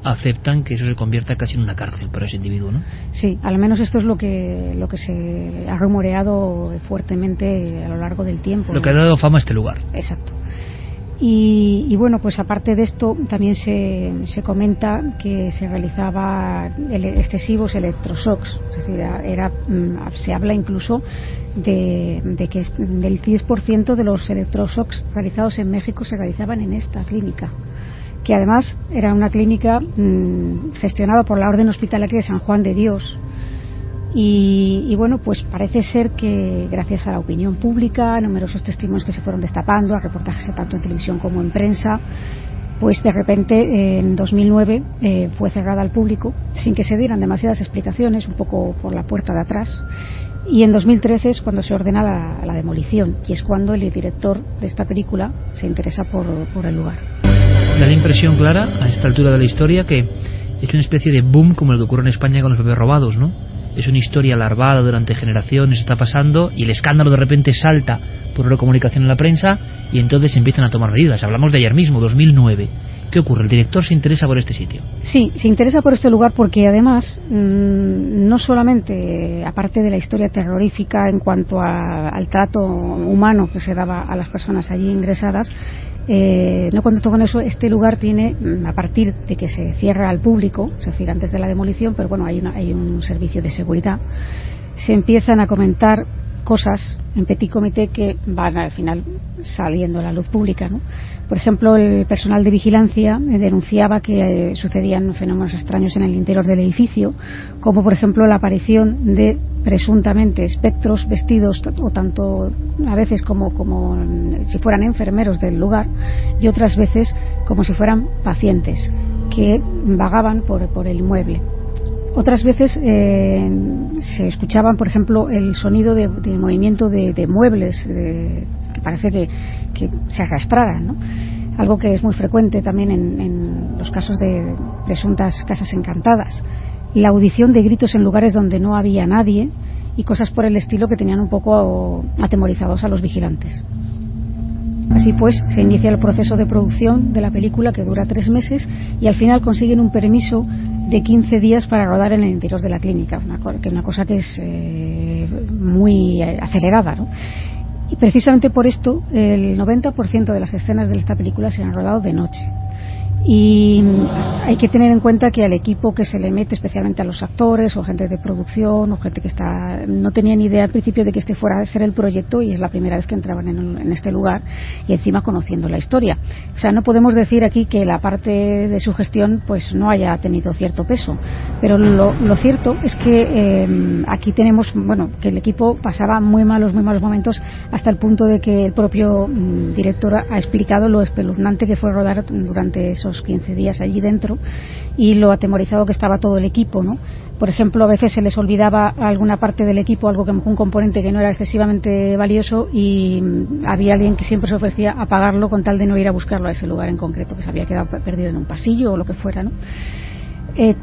aceptan que eso se convierta casi en una cárcel para ese individuo, ¿no? Sí, al menos esto es lo que se ha rumoreado fuertemente a lo largo del tiempo. Lo que ha dado fama a este lugar. Exacto. Y bueno, pues aparte de esto también se comenta que se realizaba excesivos electroshocks, es decir, se habla incluso de que del 10% de los electroshocks realizados en México se realizaban en esta clínica, que además era una clínica gestionada por la Orden Hospitalaria de San Juan de Dios. Y bueno, pues parece ser que gracias a la opinión pública, numerosos testimonios que se fueron destapando, a reportajes tanto en televisión como en prensa, pues de repente en 2009 fue cerrada al público sin que se dieran demasiadas explicaciones, un poco por la puerta de atrás. Y en 2013 es cuando se ordena la demolición, y es cuando el director de esta película se interesa por el lugar. Da la impresión, Clara, a esta altura de la historia, que es una especie de boom como el que ocurre en España con los bebés robados, ¿no? Es una historia larvada durante generaciones, está pasando, y el escándalo de repente salta por una comunicación en la prensa, y entonces empiezan a tomar medidas. Hablamos de ayer mismo, 2009. ¿Qué ocurre? ¿El director se interesa por este sitio? Sí, se interesa por este lugar porque además no solamente, aparte de la historia terrorífica en cuanto al trato humano que se daba a las personas allí ingresadas, no contento con eso, este lugar tiene, a partir de que se cierra al público, es decir, antes de la demolición, pero bueno, hay un servicio de seguridad, se empiezan a comentar cosas en petit comité que van al final saliendo a la luz pública, ¿no? Por ejemplo, el personal de vigilancia denunciaba que sucedían fenómenos extraños en el interior del edificio, como por ejemplo la aparición de presuntamente espectros vestidos o tanto a veces como si fueran enfermeros del lugar, y otras veces como si fueran pacientes que vagaban por el inmueble. Otras veces se escuchaban, por ejemplo, el sonido de movimiento de muebles que parece que se arrastraran, ¿no? Algo que es muy frecuente también en los casos de presuntas casas encantadas. la audición de gritos en lugares donde no había nadie y cosas por el estilo que tenían un poco atemorizados a los vigilantes. Así pues, se inicia el proceso de producción de la película, que dura 3 meses, y al final consiguen un permiso de 15 días para rodar en el interior de la clínica, una cosa que es muy acelerada, ¿no? Y precisamente por esto el 90% de las escenas de esta película se han rodado de noche. Y hay que tener en cuenta que al equipo que se le mete, especialmente a los actores o gente de producción o gente que no tenía ni idea al principio de que este fuera a ser el proyecto, y es la primera vez que entraban en este lugar, y encima conociendo la historia. O sea, no podemos decir aquí que la parte de su gestión pues no haya tenido cierto peso, pero lo cierto es que aquí tenemos, que el equipo pasaba muy malos momentos, hasta el punto de que el propio director ha explicado lo espeluznante que fue rodar durante esos 15 días allí dentro y lo atemorizado que estaba todo el equipo, ¿no? Por ejemplo, a veces se les olvidaba alguna parte del equipo, algo que un componente que no era excesivamente valioso, y había alguien que siempre se ofrecía a pagarlo con tal de no ir a buscarlo a ese lugar en concreto, que se había quedado perdido en un pasillo o lo que fuera, ¿no?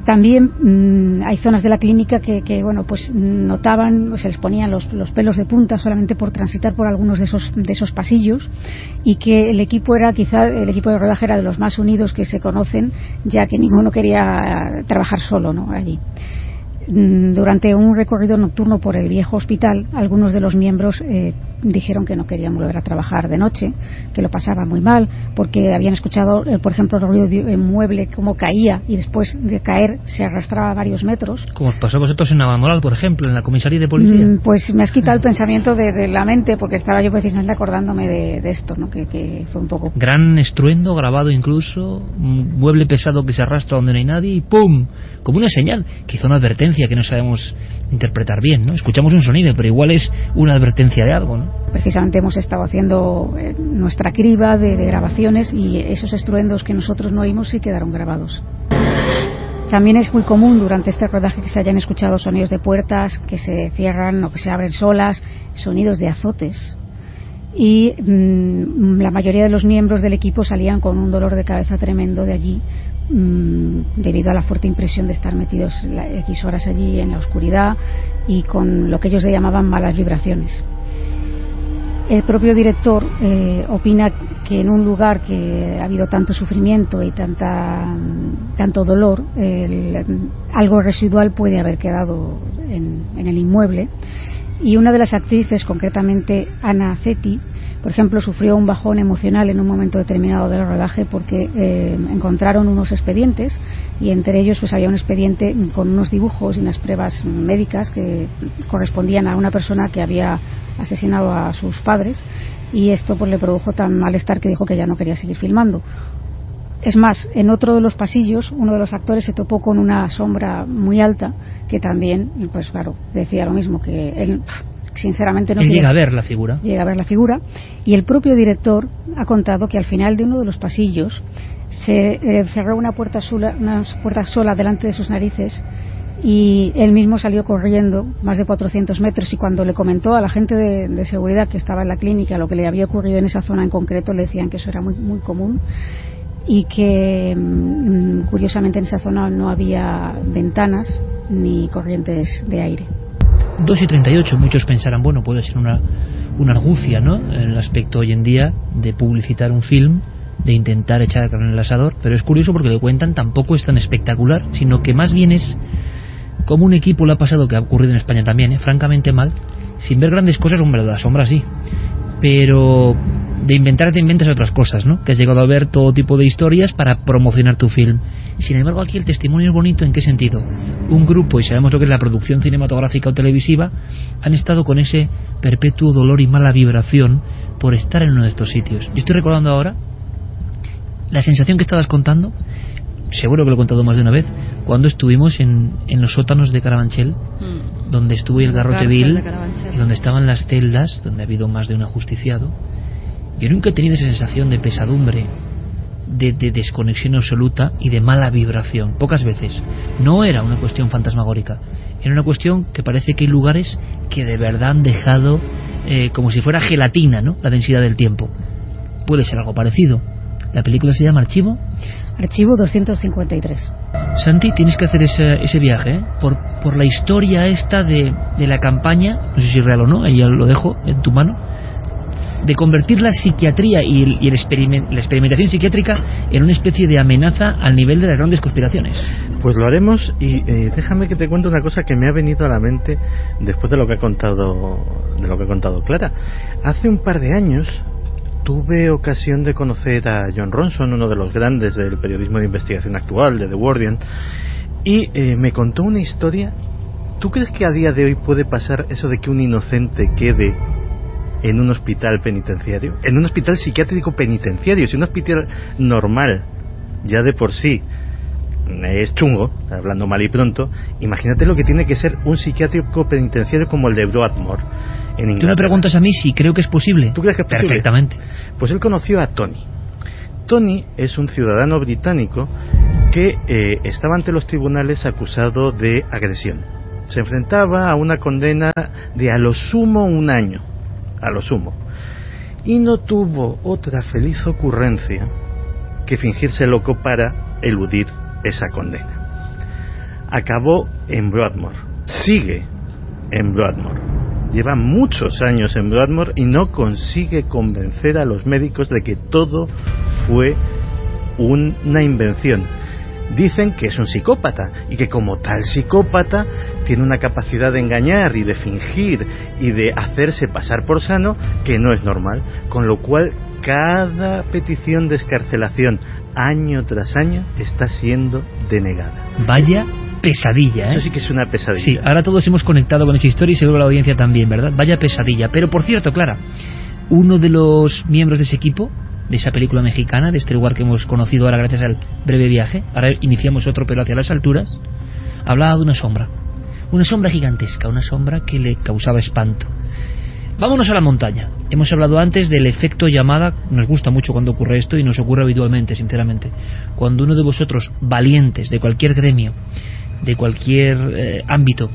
También hay zonas de la clínica que pues notaban, se les ponían los pelos de punta solamente por transitar por algunos de esos pasillos, y que el equipo de rodaje era de los más unidos que se conocen, ya que ninguno quería trabajar solo, ¿no? Allí. Durante un recorrido nocturno por el viejo hospital, algunos de los miembros dijeron que no querían volver a trabajar de noche, que lo pasaban muy mal, porque habían escuchado, por ejemplo, el ruido de un mueble como caía y después de caer se arrastraba varios metros. Como os pasó a vosotros en Navamoral, por ejemplo, en la comisaría de policía. Pues me has quitado el pensamiento de la mente, porque estaba yo precisamente acordándome de esto, ¿no? Que fue un poco... Gran estruendo, grabado incluso, un mueble pesado que se arrastra donde no hay nadie y ¡pum! Como una señal, quizá una advertencia que no sabemos interpretar bien, ¿no? Escuchamos un sonido, pero igual es una advertencia de algo, ¿no? Precisamente hemos estado haciendo nuestra criba de grabaciones, y esos estruendos que nosotros no oímos sí quedaron grabados. También es muy común durante este rodaje que se hayan escuchado sonidos de puertas que se cierran o que se abren solas, sonidos de azotes, y la mayoría de los miembros del equipo salían con un dolor de cabeza tremendo de allí, debido a la fuerte impresión de estar metidos X horas allí en la oscuridad y con lo que ellos llamaban malas vibraciones. El propio director opina que en un lugar que ha habido tanto sufrimiento y tanto dolor, algo residual puede haber quedado en el inmueble, y una de las actrices, concretamente Ana Ceti, por ejemplo, sufrió un bajón emocional en un momento determinado del rodaje porque encontraron unos expedientes, y entre ellos pues había un expediente con unos dibujos y unas pruebas médicas que correspondían a una persona que había asesinado a sus padres, y esto pues le produjo tan malestar que dijo que ya no quería seguir filmando. Es más, en otro de los pasillos, uno de los actores se topó con una sombra muy alta que también, pues claro, decía lo mismo, que él sinceramente no quería... Llega a ver la figura. Llega a ver la figura, y el propio director ha contado que al final de uno de los pasillos se cerró una puerta sola delante de sus narices, y él mismo salió corriendo más de 400 metros, y cuando le comentó a la gente de seguridad que estaba en la clínica lo que le había ocurrido en esa zona en concreto, le decían que eso era muy, muy común, y que curiosamente en esa zona no había ventanas ni corrientes de aire. 2:38, muchos pensarán, bueno, puede ser una argucia, ¿no?, en el aspecto hoy en día de publicitar un film, de intentar echar a carne en el asador, pero es curioso porque lo cuentan tampoco es tan espectacular, sino que más bien es como un equipo le ha pasado, que ha ocurrido en España también, francamente mal, sin ver grandes cosas. Hombre, de la sombra sí, pero de inventar te inventas otras cosas, ¿no? Que has llegado a ver todo tipo de historias para promocionar tu film. Sin embargo, aquí el testimonio es bonito. ¿En qué sentido? Un grupo, y sabemos lo que es la producción cinematográfica o televisiva, han estado con ese perpetuo dolor y mala vibración por estar en uno de estos sitios. Yo estoy recordando ahora la sensación que estabas contando, seguro que lo he contado más de una vez, cuando estuvimos en los sótanos de Carabanchel, donde estuvo el Garrote Vil, y donde estaban las celdas, donde ha habido más de un ajusticiado. Yo nunca he tenido esa sensación de pesadumbre, de desconexión absoluta y de mala vibración. Pocas veces. No era una cuestión fantasmagórica, era una cuestión que parece que hay lugares que de verdad han dejado como si fuera gelatina, ¿no?, la densidad del tiempo. Puede ser algo parecido. La película se llama Archivo 253. Santi, tienes que hacer ese viaje, ¿eh? Por la historia esta de la campaña, no sé si es real o no, ahí ya lo dejo en tu mano, de convertir la psiquiatría y la experimentación psiquiátrica en una especie de amenaza al nivel de las grandes conspiraciones. Pues lo haremos, y déjame que te cuente una cosa que me ha venido a la mente después de lo que ha contado Clara. Hace un par de años tuve ocasión de conocer a Jon Ronson, uno de los grandes del periodismo de investigación actual, de The Guardian, y me contó una historia. ¿Tú crees que a día de hoy puede pasar eso de que un inocente quede en un hospital penitenciario? En un hospital psiquiátrico penitenciario. Si un hospital normal ya de por sí es chungo, hablando mal y pronto, imagínate lo que tiene que ser un psiquiátrico penitenciario como el de Broadmoor en Inglaterra. Tú me preguntas a mí si creo que es posible. ¿Tú crees que es posible? Perfectamente. Pues él conoció a Tony. Tony es un ciudadano británico que estaba ante los tribunales acusado de agresión. Se enfrentaba a una condena de a lo sumo 1 año, a lo sumo, y no tuvo otra feliz ocurrencia que fingirse loco para eludir esa condena. Acabó en Broadmoor, sigue en Broadmoor, lleva muchos años en Broadmoor y no consigue convencer a los médicos de que todo fue una invención. Dicen que es un psicópata y que como tal psicópata tiene una capacidad de engañar y de fingir y de hacerse pasar por sano que no es normal, con lo cual cada petición de excarcelación año tras año está siendo denegada. Vaya pesadilla, ¿eh? Eso sí que es una pesadilla. Sí, ahora todos hemos conectado con esa historia y seguro la audiencia también, ¿verdad? Vaya pesadilla. Pero por cierto, Clara, uno de los miembros de ese equipo, de esa película mexicana, de este lugar que hemos conocido ahora gracias al breve viaje, ahora iniciamos otro pero hacia las alturas, hablaba de una sombra gigantesca, una sombra que le causaba espanto. Vámonos a la montaña. Hemos hablado antes del efecto llamada. Nos gusta mucho cuando ocurre esto y nos ocurre habitualmente, sinceramente. Cuando uno de vosotros, valientes de cualquier gremio, de cualquier ámbito,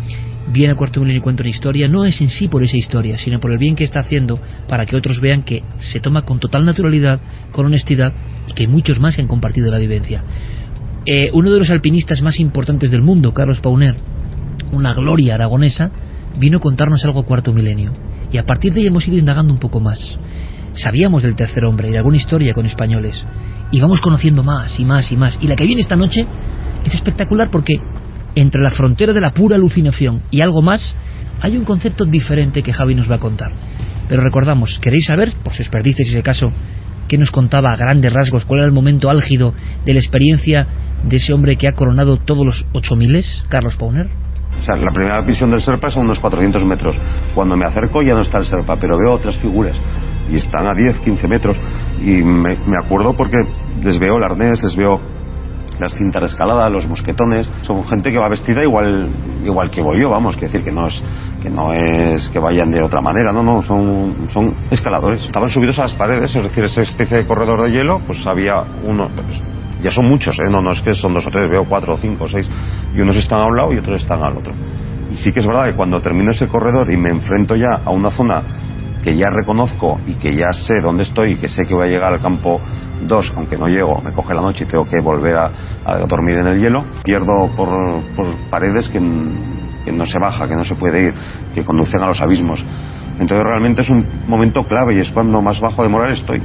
viene a Cuarto Milenio y cuenta una historia, no es en sí por esa historia, sino por el bien que está haciendo para que otros vean que se toma con total naturalidad, con honestidad, y que muchos más han compartido la vivencia. Uno de los alpinistas más importantes del mundo, Carlos Pauner, una gloria aragonesa, vino a contarnos algo a Cuarto Milenio. Y a partir de ahí hemos ido indagando un poco más. Sabíamos del tercer hombre y de alguna historia con españoles. Y vamos conociendo más y más y más. Y la que viene esta noche es espectacular porque entre la frontera de la pura alucinación y algo más hay un concepto diferente que Javi nos va a contar. Pero recordamos, ¿queréis saber, por si os perdisteis ese caso, qué nos contaba a grandes rasgos, cuál era el momento álgido de la experiencia de ese hombre que ha coronado todos los 8000, Carlos Pauner? O sea, la primera visión del Serpa son unos 400 metros. Cuando me acerco ya no está el Serpa, pero veo otras figuras. Y están a 10, 15 metros. Y me acuerdo porque les veo el arnés, les veo las cintas de escalada, los mosquetones. Son gente que va vestida igual que voy yo, vamos. Quiere decir que no es que vayan de otra manera, no, son escaladores. Estaban subidos a las paredes, es decir, esa especie de corredor de hielo, pues había uno... Ya son muchos, no es que son 2 o 3, veo 4 o 5 o 6, y unos están a un lado y otros están al otro. Y sí que es verdad que cuando termino ese corredor y me enfrento ya a una zona que ya reconozco y que ya sé dónde estoy y que sé que voy a llegar al campo 2, aunque no llego, me coge la noche y tengo que volver a dormir en el hielo, pierdo por paredes que no se baja, que no se puede ir, que conducen a los abismos. Entonces realmente es un momento clave y es cuando más bajo de moral estoy.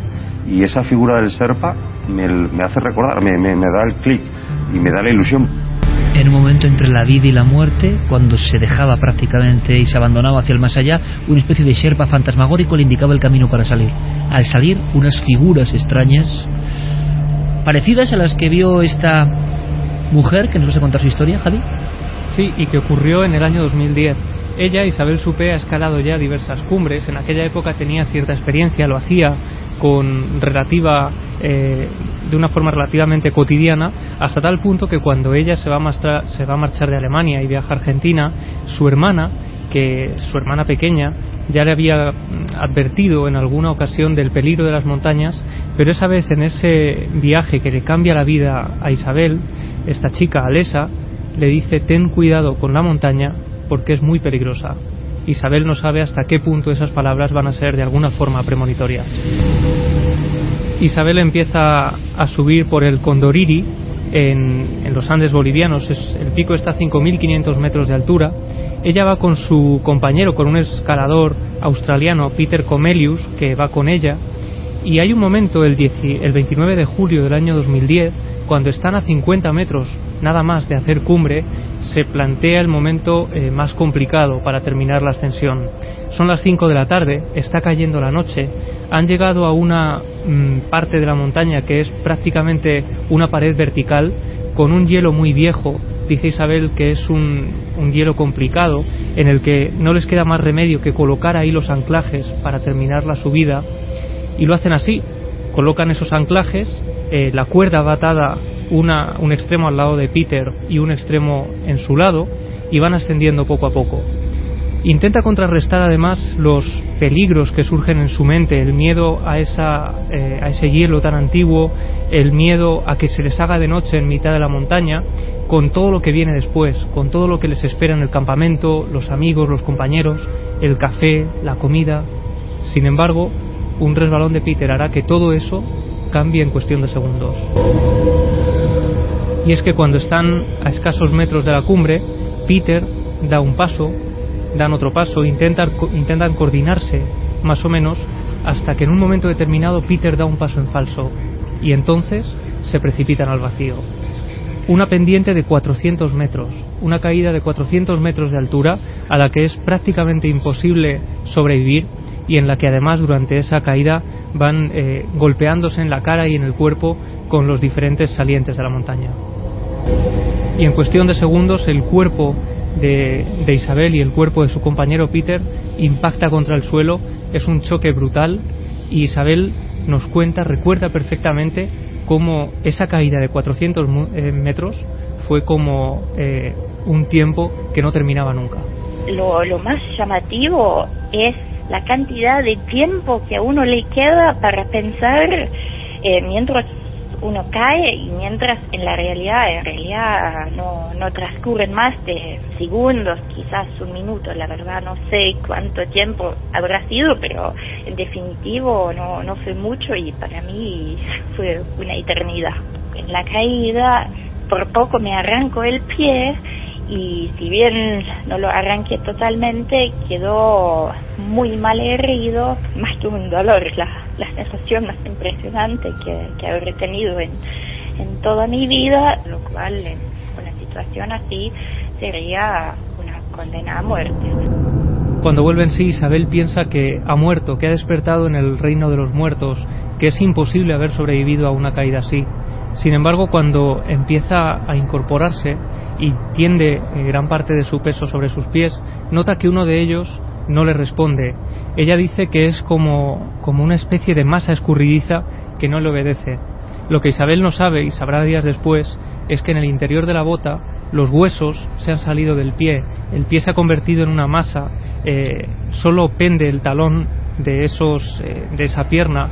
Y esa figura del Serpa me hace recordar, me da el clic y me da la ilusión. En un momento entre la vida y la muerte, cuando se dejaba prácticamente y se abandonaba hacia el más allá, una especie de Sherpa fantasmagórico le indicaba el camino para salir. Al salir, unas figuras extrañas, parecidas a las que vio esta mujer, que nos vas a contar su historia, Javi. Sí, y que ocurrió en el año 2010. Ella, Isabel Supé, ha escalado ya diversas cumbres. En aquella época tenía cierta experiencia, lo hacía de una forma relativamente cotidiana, hasta tal punto que cuando ella se va a marchar de Alemania y viaja a Argentina, su hermana pequeña ya le había advertido en alguna ocasión del peligro de las montañas, pero esa vez en ese viaje que le cambia la vida a Isabel, esta chica Alesa le dice: ten cuidado con la montaña porque es muy peligrosa. Isabel no sabe hasta qué punto esas palabras van a ser de alguna forma premonitorias. Isabel empieza a subir por el Condoriri en los Andes bolivianos. El pico está a 5.500 metros de altura. Ella va con su compañero, con un escalador australiano, Peter Comelius, que va con ella. Y hay un momento, el 29 de julio del año 2010, cuando están a 50 metros nada más de hacer cumbre, se plantea el momento más complicado para terminar la ascensión. Son las 5 de la tarde, está cayendo la noche, han llegado a una parte de la montaña que es prácticamente una pared vertical con un hielo muy viejo. Dice Isabel que es un hielo complicado en el que no les queda más remedio que colocar ahí los anclajes para terminar la subida, y lo hacen así, colocan esos anclajes, la cuerda va atada un extremo al lado de Peter y un extremo en su lado, y van ascendiendo poco a poco. Intenta contrarrestar además los peligros que surgen en su mente, el miedo a ese hielo tan antiguo, el miedo a que se les haga de noche en mitad de la montaña, con todo lo que viene después, con todo lo que les espera en el campamento, los amigos, los compañeros, el café, la comida. Sin embargo, un resbalón de Peter hará que todo eso cambie en cuestión de segundos. Y es que cuando están a escasos metros de la cumbre, Peter da un paso, dan otro paso, intentan coordinarse más o menos, hasta que en un momento determinado Peter da un paso en falso y entonces se precipitan al vacío. Una pendiente de 400 metros, una caída de 400 metros de altura a la que es prácticamente imposible sobrevivir, y en la que además durante esa caída van golpeándose en la cara y en el cuerpo con los diferentes salientes de la montaña. Y en cuestión de segundos el cuerpo de Isabel y el cuerpo de su compañero Peter impacta contra el suelo. Es un choque brutal, y Isabel nos recuerda perfectamente cómo esa caída de 400 metros fue como un tiempo que no terminaba nunca. Lo más llamativo es la cantidad de tiempo que a uno le queda para pensar mientras uno cae, y mientras en realidad no transcurren más de segundos, quizás un minuto. La verdad no sé cuánto tiempo habrá sido, pero en definitivo no fue mucho, y para mí fue una eternidad. En la caída por poco me arranco el pie, y si bien no lo arranqué totalmente, quedó muy mal herido, más que un dolor, la sensación más impresionante que habré tenido en toda mi vida, lo cual en una situación así sería una condena a muerte. Cuando vuelve en sí, Isabel piensa que ha muerto, que ha despertado en el reino de los muertos, que es imposible haber sobrevivido a una caída así. Sin embargo, cuando empieza a incorporarse y tiende gran parte de su peso sobre sus pies, nota que uno de ellos no le responde. Ella dice que es como una especie de masa escurridiza que no le obedece. Lo que Isabel no sabe, y sabrá días después, es que en el interior de la bota los huesos se han salido del pie, el pie se ha convertido en una masa, solo pende el talón de esa pierna,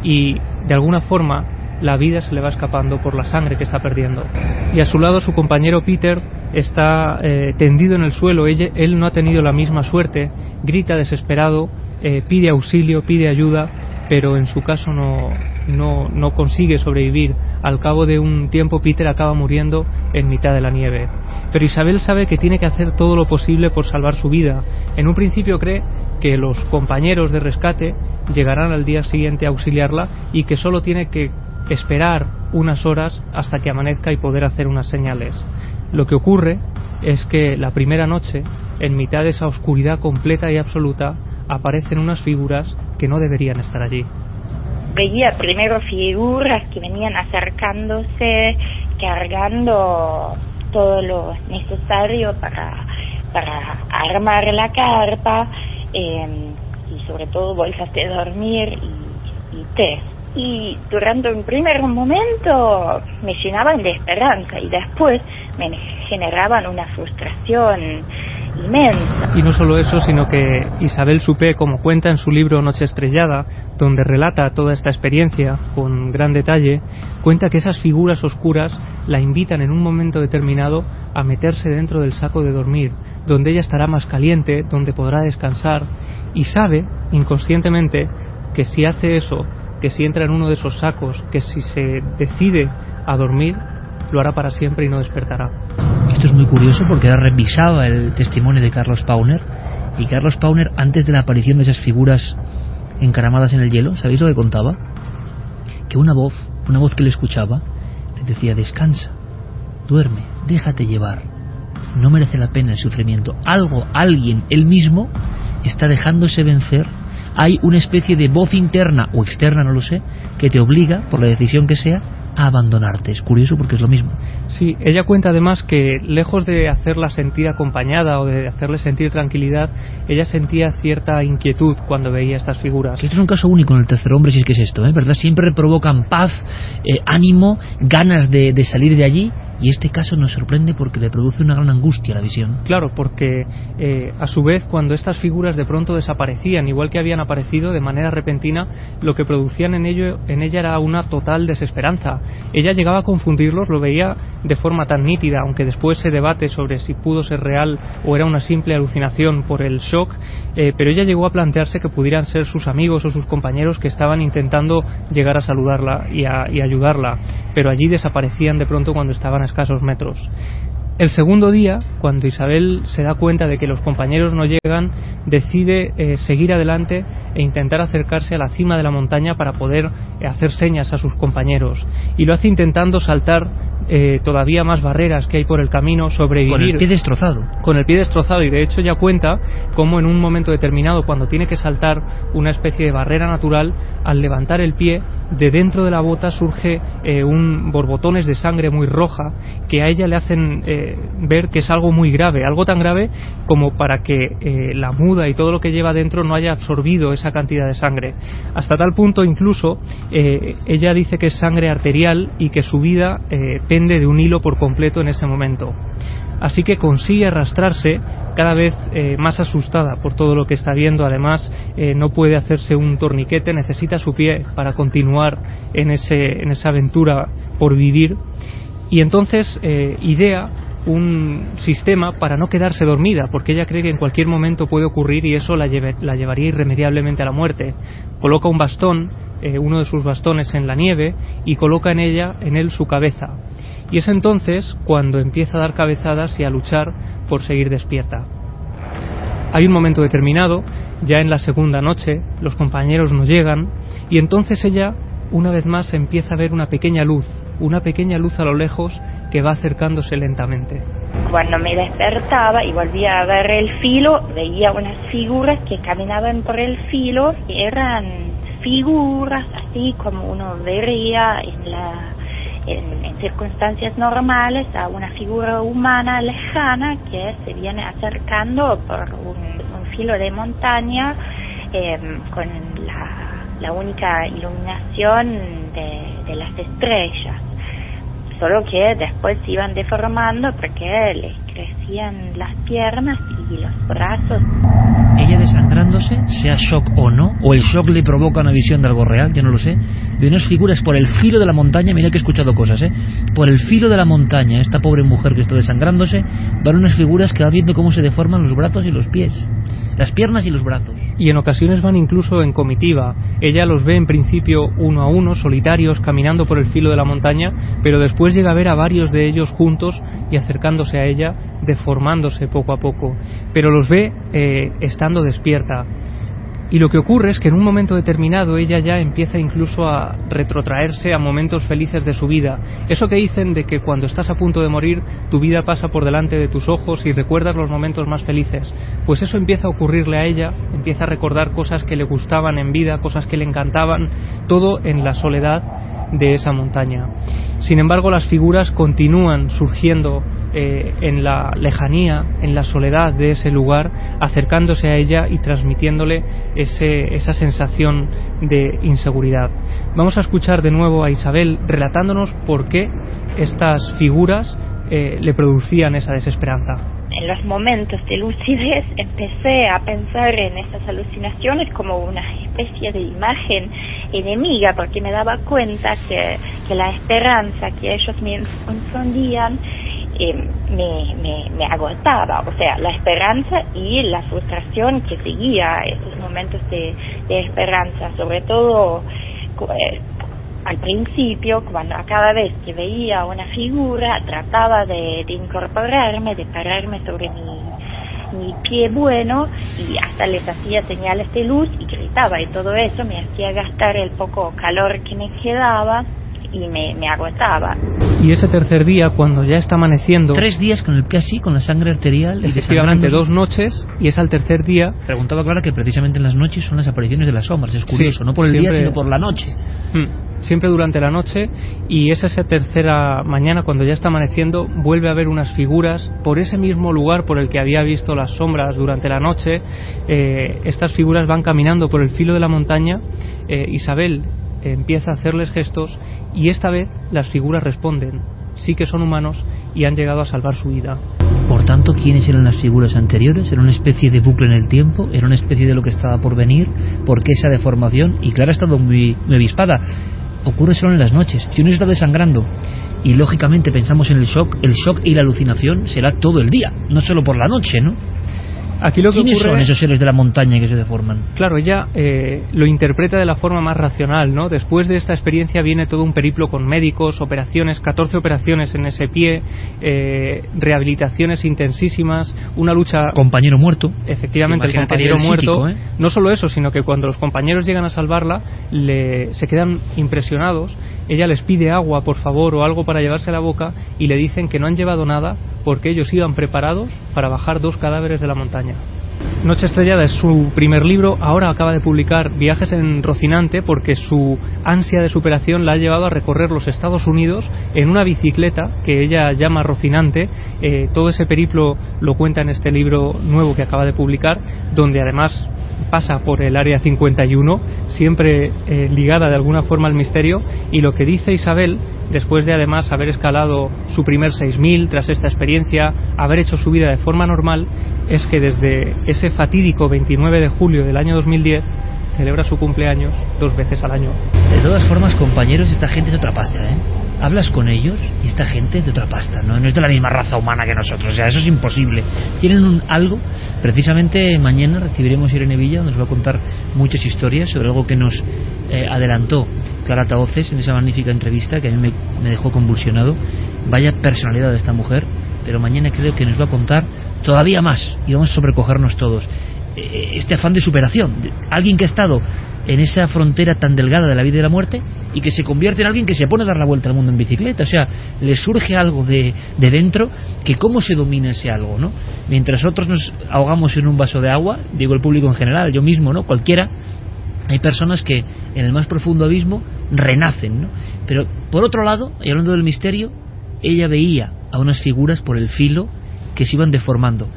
y de alguna forma la vida se le va escapando por la sangre que está perdiendo. Y a su lado su compañero Peter está tendido en el suelo. Él no ha tenido la misma suerte, grita desesperado, pide auxilio, pide ayuda, pero en su caso no consigue sobrevivir. Al cabo de un tiempo Peter acaba muriendo en mitad de la nieve. Pero Isabel sabe que tiene que hacer todo lo posible por salvar su vida. En un principio cree que los compañeros de rescate llegarán al día siguiente a auxiliarla, y que solo tiene que esperar unas horas hasta que amanezca y poder hacer unas señales. Lo que ocurre es que la primera noche, en mitad de esa oscuridad completa y absoluta, aparecen unas figuras que no deberían estar allí. Veía primero figuras que venían acercándose, cargando todo lo necesario para armar la carpa, y sobre todo bolsas de dormir y té. Y durante un primer momento me llenaban de esperanza, y después me generaban una frustración inmensa. Y no solo eso, sino que Isabel Suppé, como cuenta en su libro Noche Estrellada, donde relata toda esta experiencia con gran detalle, cuenta que esas figuras oscuras la invitan en un momento determinado a meterse dentro del saco de dormir, donde ella estará más caliente, donde podrá descansar, y sabe inconscientemente que si hace eso, que si entra en uno de esos sacos, que si se decide a dormir, lo hará para siempre y no despertará. Esto es muy curioso porque ahora revisaba el testimonio de Carlos Pauner, y Carlos Pauner, antes de la aparición de esas figuras encaramadas en el hielo, ¿sabéis lo que contaba? Que una voz que le escuchaba, le decía: descansa, duerme, déjate llevar, no merece la pena el sufrimiento. Alguien, él mismo, está dejándose vencer. Hay una especie de voz interna o externa, no lo sé, que te obliga, por la decisión que sea, a abandonarte. Es curioso porque es lo mismo. Sí, ella cuenta además que lejos de hacerla sentir acompañada o de hacerle sentir tranquilidad, ella sentía cierta inquietud cuando veía estas figuras. Que esto es un caso único en el tercer hombre, si es que es esto, ¿verdad? Siempre provocan paz, ánimo, ganas de salir de allí. Y este caso nos sorprende porque le produce una gran angustia a la visión. Claro, porque a su vez, cuando estas figuras de pronto desaparecían, igual que habían aparecido de manera repentina, lo que producían en ella era una total desesperanza. Ella llegaba a confundirlos, lo veía de forma tan nítida, aunque después se debate sobre si pudo ser real o era una simple alucinación por el shock, pero ella llegó a plantearse que pudieran ser sus amigos o sus compañeros que estaban intentando llegar a saludarla y ayudarla, pero allí desaparecían de pronto cuando estaban a escasos metros. El segundo día, cuando Isabel se da cuenta de que los compañeros no llegan, decide seguir adelante e intentar acercarse a la cima de la montaña para poder hacer señas a sus compañeros, y lo hace intentando saltar todavía más barreras que hay por el camino, sobrevivir. Con el pie destrozado. Con el pie destrozado, y de hecho ya cuenta cómo en un momento determinado, cuando tiene que saltar una especie de barrera natural, al levantar el pie, de dentro de la bota surge borbotones de sangre muy roja que a ella le hacen ver que es algo muy grave, algo tan grave como para que la muda y todo lo que lleva dentro no haya absorbido esa cantidad de sangre. Hasta tal punto incluso ella dice que es sangre arterial y que su vida pende de un hilo por completo en ese momento. Así que consigue arrastrarse cada vez más asustada por todo lo que está viendo. Además, no puede hacerse un torniquete, necesita su pie para continuar en esa aventura por vivir. Y entonces idea un sistema para no quedarse dormida, porque ella cree que en cualquier momento puede ocurrir y eso la llevaría irremediablemente a la muerte. Coloca un bastón, uno de sus bastones, en la nieve y coloca en él su cabeza. Y es entonces cuando empieza a dar cabezadas y a luchar por seguir despierta. Hay un momento determinado, ya en la segunda noche, los compañeros no llegan, y entonces ella, una vez más, empieza a ver una pequeña luz a lo lejos que va acercándose lentamente. Cuando me despertaba y volvía a ver el filo, veía unas figuras que caminaban por el filo, que eran figuras así como uno vería en circunstancias normales a una figura humana lejana que se viene acercando por un filo de montaña con la única iluminación de las estrellas. Solo que después se iban deformando porque les crecían las piernas y los brazos. Ella desangrándose, sea shock o no, o el shock le provoca una visión de algo real, yo no lo sé, de unas figuras por el filo de la montaña. Mira que he escuchado cosas, por el filo de la montaña, esta pobre mujer que está desangrándose, van unas figuras que va viendo cómo se deforman los brazos y los pies, las piernas y los brazos. Y en ocasiones van incluso en comitiva. Ella los ve en principio uno a uno, solitarios, caminando por el filo de la montaña, pero después llega a ver a varios de ellos juntos y acercándose a ella, deformándose poco a poco. Pero los ve estando despierta. Y lo que ocurre es que en un momento determinado ella ya empieza incluso a retrotraerse a momentos felices de su vida. Eso que dicen de que cuando estás a punto de morir, tu vida pasa por delante de tus ojos y recuerdas los momentos más felices. Pues eso empieza a ocurrirle a ella, empieza a recordar cosas que le gustaban en vida, cosas que le encantaban, todo en la soledad de esa montaña. Sin embargo, las figuras continúan surgiendo en la lejanía, en la soledad de ese lugar, acercándose a ella y transmitiéndole esa sensación de inseguridad. Vamos a escuchar de nuevo a Isabel relatándonos por qué estas figuras le producían esa desesperanza. En los momentos de lucidez empecé a pensar en estas alucinaciones como una especie de imagen enemiga, porque me daba cuenta que la esperanza que ellos me infundían me agotaba, o sea, la esperanza y la frustración que seguía esos momentos de esperanza, sobre todo al principio, cuando a cada vez que veía una figura, trataba de incorporarme, de pararme sobre mi pie bueno, y hasta les hacía señales de luz y gritaba, y todo eso me hacía gastar el poco calor que me quedaba y me agotaba. Y ese tercer día, cuando ya está amaneciendo... 3 días con el pie así, con la sangre arterial... Efectivamente, 2 noches, y es al tercer día... Preguntaba Clara que precisamente en las noches son las apariciones de las sombras, es curioso, no por el día, sino por la noche. Siempre durante la noche, y es esa tercera mañana, cuando ya está amaneciendo, vuelve a ver unas figuras por ese mismo lugar por el que había visto las sombras durante la noche. Estas figuras van caminando por el filo de la montaña. Isabel empieza a hacerles gestos, y esta vez las figuras responden, sí que son humanos y han llegado a salvar su vida. Por tanto, ¿quiénes eran las figuras anteriores? ¿Era una especie de bucle en el tiempo? ¿Era una especie de lo que estaba por venir? ¿Por qué esa deformación? Y Clara ha estado muy avispada. Ocurre solo en las noches. Si uno está desangrando y lógicamente pensamos en el shock y la alucinación será todo el día, no solo por la noche, ¿no? Aquí lo que ¿Quiénes ocurre... son esos seres de la montaña que se deforman? Claro, ella lo interpreta de la forma más racional, ¿no? Después de esta experiencia viene todo un periplo con médicos, operaciones, 14 operaciones en ese pie, rehabilitaciones intensísimas, una lucha... Compañero muerto. Efectivamente, el compañero muerto. No solo eso, sino que cuando los compañeros llegan a salvarla, se quedan impresionados. Ella les pide agua, por favor, o algo para llevarse a la boca, y le dicen que no han llevado nada porque ellos iban preparados para bajar 2 cadáveres de la montaña. Noche Estrellada es su primer libro, ahora acaba de publicar Viajes en Rocinante, porque su ansia de superación la ha llevado a recorrer los Estados Unidos en una bicicleta que ella llama Rocinante. Todo ese periplo lo cuenta en este libro nuevo que acaba de publicar, donde además pasa por el Área 51, siempre ligada de alguna forma al misterio. Y lo que dice Isabel, después de además haber escalado su primer 6000 tras esta experiencia, haber hecho su vida de forma normal, es que desde ese fatídico 29 de julio del año 2010 celebra su cumpleaños 2 veces al año. De todas formas, compañeros, esta gente es de otra pasta, ¿eh? Hablas con ellos y esta gente es de otra pasta, no es de la misma raza humana que nosotros, o sea, eso es imposible. Tienen algo. Precisamente mañana recibiremos a Irene Villa, donde nos va a contar muchas historias sobre algo que nos adelantó Clara Tahoces en esa magnífica entrevista que a mí me dejó convulsionado. Vaya personalidad de esta mujer, pero mañana creo que nos va a contar todavía más y vamos a sobrecogernos todos. Este afán de superación, alguien que ha estado en esa frontera tan delgada de la vida y la muerte y que se convierte en alguien que se pone a dar la vuelta al mundo en bicicleta, o sea, le surge algo de dentro, que cómo se domina ese algo, ¿no? Mientras otros nos ahogamos en un vaso de agua, digo el público en general, yo mismo, ¿no? Cualquiera, hay personas que en el más profundo abismo renacen, ¿no? Pero por otro lado, y hablando del misterio, ella veía a unas figuras por el filo que se iban deformando.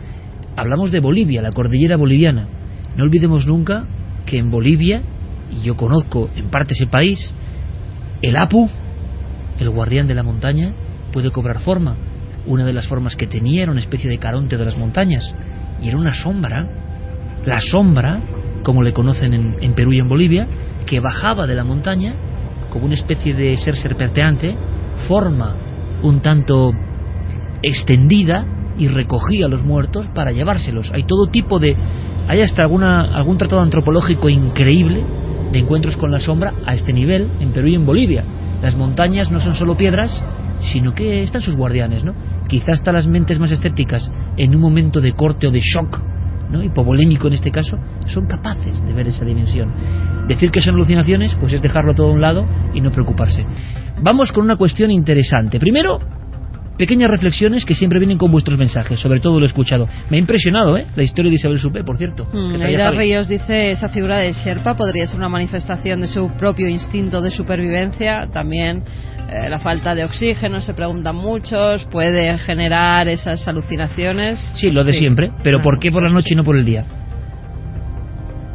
Hablamos de Bolivia, la cordillera boliviana. No olvidemos nunca que en Bolivia, y yo conozco en parte ese país, el Apu, el guardián de la montaña, puede cobrar forma. Una de las formas que tenía era una especie de Caronte de las montañas, y era una sombra, la sombra, como le conocen en Perú y en Bolivia, que bajaba de la montaña como una especie de ser serpenteante, forma un tanto extendida, y recogía a los muertos para llevárselos. Hay todo tipo de... Hay hasta algún tratado antropológico increíble de encuentros con la sombra a este nivel en Perú y en Bolivia. Las montañas no son solo piedras, sino que están sus guardianes, ¿no? Quizás hasta las mentes más escépticas, en un momento de corte o de shock, ¿no? Hipovolémico en este caso, son capaces de ver esa dimensión. Decir que son alucinaciones, pues es dejarlo todo a un lado y no preocuparse. Vamos con una cuestión interesante. Primero, pequeñas reflexiones que siempre vienen con vuestros mensajes, sobre todo lo he escuchado. Me ha impresionado, la historia de Isabel Suppé, por cierto. Aida Ríos dice, esa figura de Sherpa podría ser una manifestación de su propio instinto de supervivencia. También la falta de oxígeno, se preguntan muchos, puede generar esas alucinaciones. Sí, lo de siempre, pero ¿por qué por la noche y no por el día?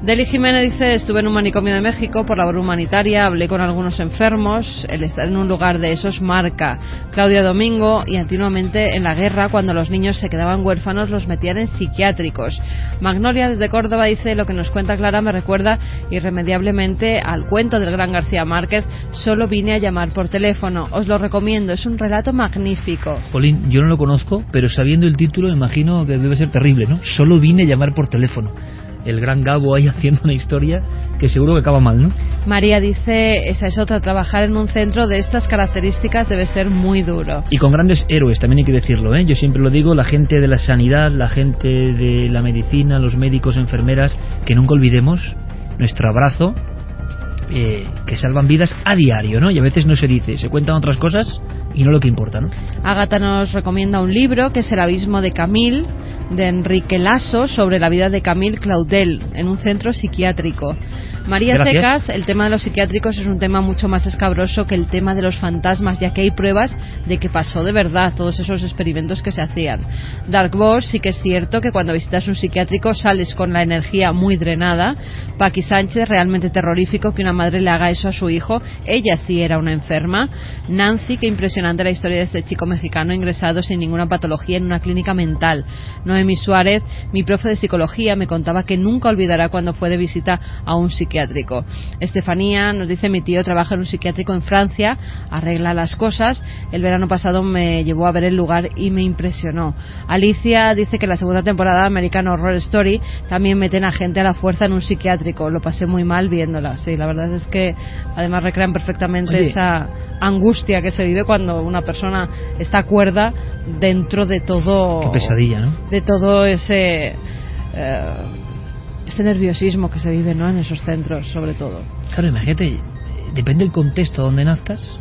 Deli Jiménez dice, estuve en un manicomio de México por labor humanitaria, hablé con algunos enfermos, el estar en un lugar de esos marca. Claudia Domingo, y antiguamente en la guerra, cuando los niños se quedaban huérfanos, los metían en psiquiátricos. Magnolia desde Córdoba dice, lo que nos cuenta Clara me recuerda irremediablemente al cuento del gran García Márquez, solo vine a llamar por teléfono. Os lo recomiendo, es un relato magnífico. Polín, yo no lo conozco, pero sabiendo el título imagino que debe ser terrible, ¿no? Solo vine a llamar por teléfono. el gran Gabo ahí haciendo una historia que seguro que acaba mal, ¿no? María dice, esa es otra, trabajar en un centro de estas características debe ser muy duro. Y con grandes héroes, también hay que decirlo, ¿eh? Yo siempre lo digo, la gente de la sanidad, la gente de la medicina, los médicos, enfermeras, que nunca olvidemos nuestro abrazo, que salvan vidas a diario, ¿no? Y a veces no se dice, se cuentan otras cosas y no lo que importa, ¿no? Ágata nos recomienda un libro que es El abismo de Camille, de Enrique Lasso, sobre la vida de Camille Claudel en un centro psiquiátrico. María Secas, el tema de los psiquiátricos es un tema mucho más escabroso que el tema de los fantasmas, ya que hay pruebas de que pasó de verdad todos esos experimentos que se hacían. Dark Boss, sí que es cierto que cuando visitas un psiquiátrico sales con la energía muy drenada. Paqui Sánchez, realmente terrorífico que una madre le haga eso a su hijo, ella sí era una enferma. Nancy, qué impresionante la historia de este chico mexicano ingresado sin ninguna patología en una clínica mental. Noemi Suárez, mi profe de psicología, me contaba que nunca olvidará cuando fue de visita a un psiquiátrico. Estefanía nos dice, mi tío trabaja en un psiquiátrico en Francia, arregla las cosas, el verano pasado me llevó a ver el lugar y me impresionó. Alicia dice que la segunda temporada de American Horror Story también meten a gente a la fuerza en un psiquiátrico, lo pasé muy mal viéndola. Sí, la verdad es que además recrean perfectamente esa angustia que se vive cuando una persona está cuerda dentro de todo. Qué pesadilla, ¿no? De todo ese nerviosismo que se vive, ¿no?, en esos centros, sobre todo. Claro, imagínate, depende del contexto donde nazcas,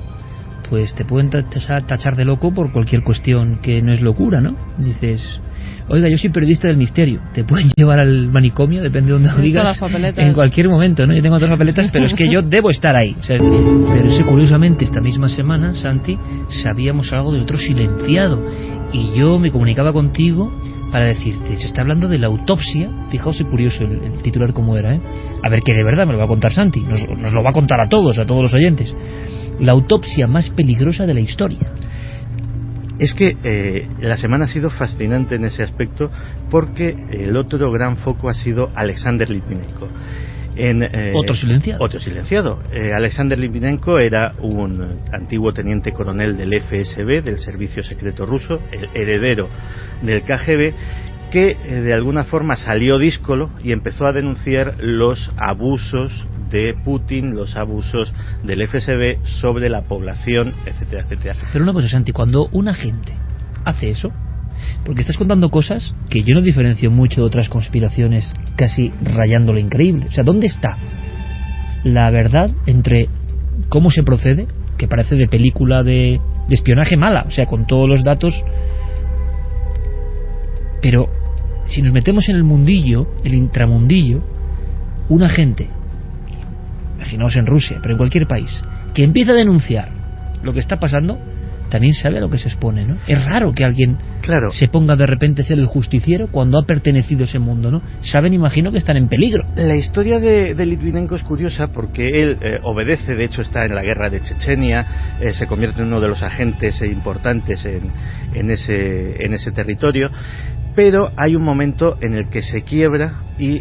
pues te pueden tachar de loco por cualquier cuestión que no es locura, ¿no? Dices, oiga, yo soy periodista del misterio, te pueden llevar al manicomio, depende de donde lo digas, en cualquier momento, ¿no? Yo tengo otras papeletas, pero es que yo debo estar ahí. O sea, pero es que curiosamente esta misma semana, Santi, sabíamos algo de otro silenciado y yo me comunicaba contigo para decirte, se está hablando de la autopsia. Fijaos, es curioso el titular como era, ¿eh? A ver, que de verdad me lo va a contar Santi, nos lo va a contar a todos los oyentes. La autopsia más peligrosa de la historia. Es que la semana ha sido fascinante en ese aspecto, porque el otro gran foco ha sido Alexander Litvinenko. Otro silenciado. Otro silenciado. Alexander Litvinenko era un antiguo teniente coronel del FSB, del Servicio Secreto Ruso, el heredero del KGB, que de alguna forma salió díscolo y empezó a denunciar los abusos de Putin, los abusos del FSB sobre la población, etcétera, etcétera. Pero una cosa, Santi, cuando una gente hace eso, porque estás contando cosas que yo no diferencio mucho de otras conspiraciones, casi rayando lo increíble. O sea, ¿dónde está la verdad entre cómo se procede, que parece de película de espionaje mala, o sea, con todos los datos, pero si nos metemos en el mundillo, el intramundillo, una gente, imaginaos en Rusia, pero en cualquier país, que empieza a denunciar lo que está pasando, también sabe a lo que se expone, ¿no? Es raro que alguien se ponga de repente a ser el justiciero cuando ha pertenecido a ese mundo, ¿no? Saben, imagino, que están en peligro. La historia de Litvinenko es curiosa porque él obedece, de hecho está en la guerra de Chechenia, se convierte en uno de los agentes importantes en ese territorio, pero hay un momento en el que se quiebra y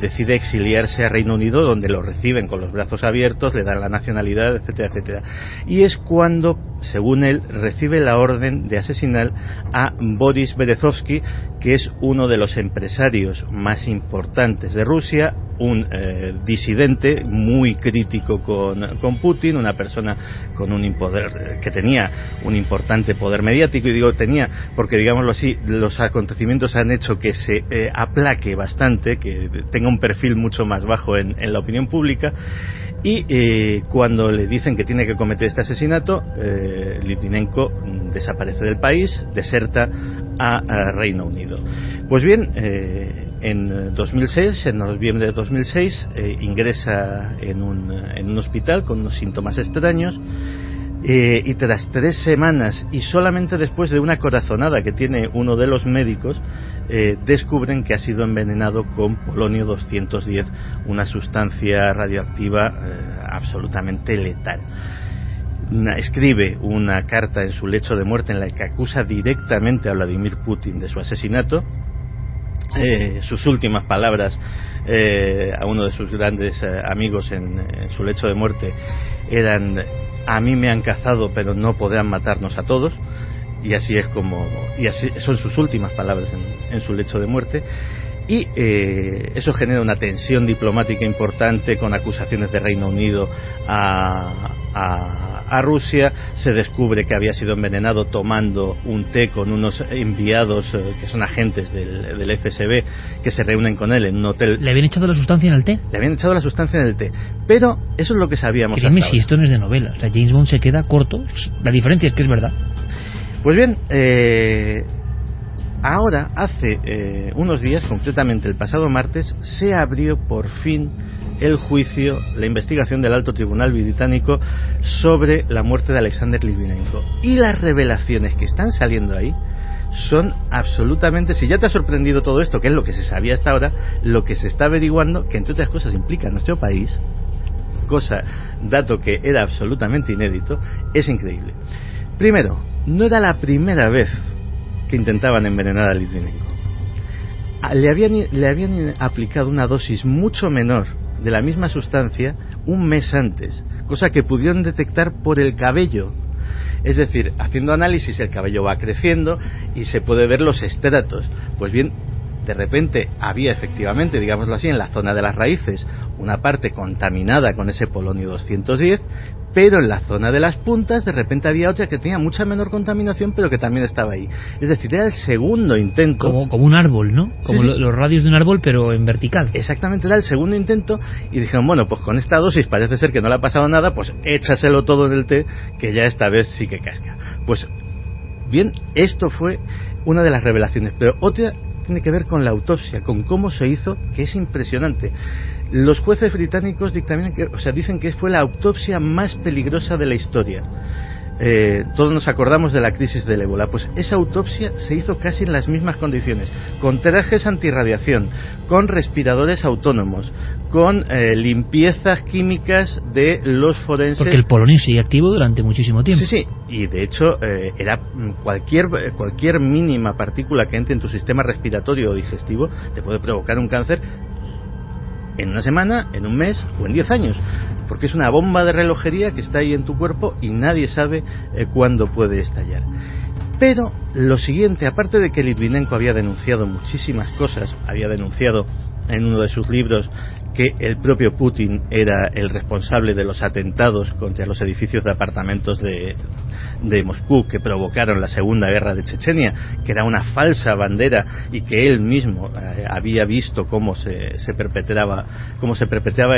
decide exiliarse a Reino Unido, donde lo reciben con los brazos abiertos, le dan la nacionalidad, etcétera, etcétera. Y es cuando, según él, recibe la orden de asesinar a Boris Berezovsky, que es uno de los empresarios más importantes de Rusia, un disidente muy crítico con Putin, una persona con un poder que tenía un importante poder mediático, y digo tenía porque, digámoslo así, los acontecimientos han hecho que se aplaque bastante, que tenga un perfil mucho más bajo en la opinión pública, y cuando le dicen que tiene que cometer este asesinato, Litvinenko desaparece del país, deserta a Reino Unido. Pues bien, en 2006, en noviembre de 2006, ingresa en un hospital con unos síntomas extraños, y tras 3 semanas y solamente después de una corazonada que tiene uno de los médicos, descubren que ha sido envenenado con polonio 210, una sustancia radioactiva absolutamente letal. Escribe una carta en su lecho de muerte en la que acusa directamente a Vladimir Putin de su asesinato. Sus últimas palabras a uno de sus grandes amigos en su lecho de muerte eran: a mí me han cazado pero no podrán matarnos a todos. Y así es como, y así son sus últimas palabras en su lecho de muerte. Y eso genera una tensión diplomática importante, con acusaciones de Reino Unido a Rusia. Se descubre que había sido envenenado tomando un té con unos enviados que son agentes del FSB, que se reúnen con él en un hotel. ¿Le habían echado la sustancia en el té? Le habían echado la sustancia en el té, pero eso es lo que sabíamos. Créeme si esto no es de novela. O sea, James Bond se queda corto. La diferencia es que es verdad. Pues bien, ahora, hace unos días, concretamente el pasado martes, se abrió por fin el juicio, la investigación del Alto Tribunal Británico sobre la muerte de Alexander Litvinenko. Y las revelaciones que están saliendo ahí son absolutamente... Si ya te ha sorprendido todo esto, que es lo que se sabía hasta ahora, lo que se está averiguando, que entre otras cosas implica a nuestro país, dato que era absolutamente inédito, es increíble. Primero, no era la primera vez que intentaban envenenar a Litvinenko. Le habían aplicado una dosis mucho menor de la misma sustancia un mes antes, cosa que pudieron detectar por el cabello. Es decir, haciendo análisis, el cabello va creciendo y se puede ver los estratos. Pues bien, de repente había efectivamente, digámoslo así, en la zona de las raíces una parte contaminada con ese polonio 210, pero en la zona de las puntas de repente había otra que tenía mucha menor contaminación, pero que también estaba ahí. Es decir, era el segundo intento. Como un árbol, ¿no? Como sí. Los radios de un árbol, pero en vertical. Exactamente, era el segundo intento, y dijeron, bueno, pues con esta dosis parece ser que no le ha pasado nada, pues échaselo todo en el té, que ya esta vez sí que casca. Pues bien, esto fue una de las revelaciones, pero otra tiene que ver con la autopsia, con cómo se hizo, que es impresionante. Los jueces británicos dicen que fue la autopsia más peligrosa de la historia. Todos nos acordamos de la crisis del ébola. Pues esa autopsia se hizo casi en las mismas condiciones, con trajes antirradiación, con respiradores autónomos, con limpiezas químicas de los forenses. Porque el polonio sigue activo durante muchísimo tiempo. Sí, y de hecho era cualquier mínima partícula que entre en tu sistema respiratorio o digestivo te puede provocar un cáncer en una semana, en un mes o en 10 años, porque es una bomba de relojería que está ahí en tu cuerpo y nadie sabe cuándo puede estallar. Pero lo siguiente, aparte de que Litvinenko había denunciado muchísimas cosas, había denunciado en uno de sus libros que el propio Putin era el responsable de los atentados contra los edificios de apartamentos de Moscú que provocaron la Segunda Guerra de Chechenia, que era una falsa bandera y que él mismo había visto cómo se perpetraba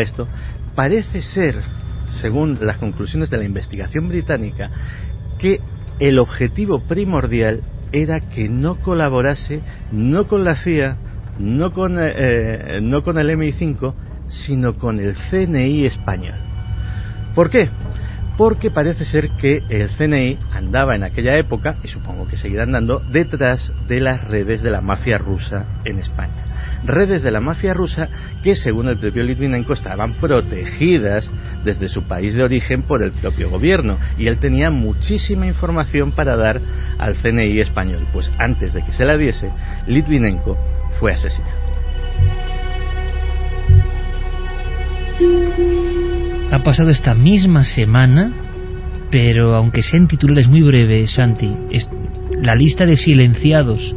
esto. Parece ser, según las conclusiones de la investigación británica, que el objetivo primordial era que no colaborase, no con la CIA, no con el MI5, sino con el CNI español. ¿Por qué? Porque parece ser que el CNI andaba en aquella época, y supongo que seguirá andando, detrás de las redes de la mafia rusa en España. Redes de la mafia rusa que, según el propio Litvinenko, estaban protegidas desde su país de origen por el propio gobierno, y él tenía muchísima información para dar al CNI español. Pues antes de que se la diese, Litvinenko fue asesinado. Ha pasado esta misma semana, pero aunque sean titulares muy breves, Santi, la lista de silenciados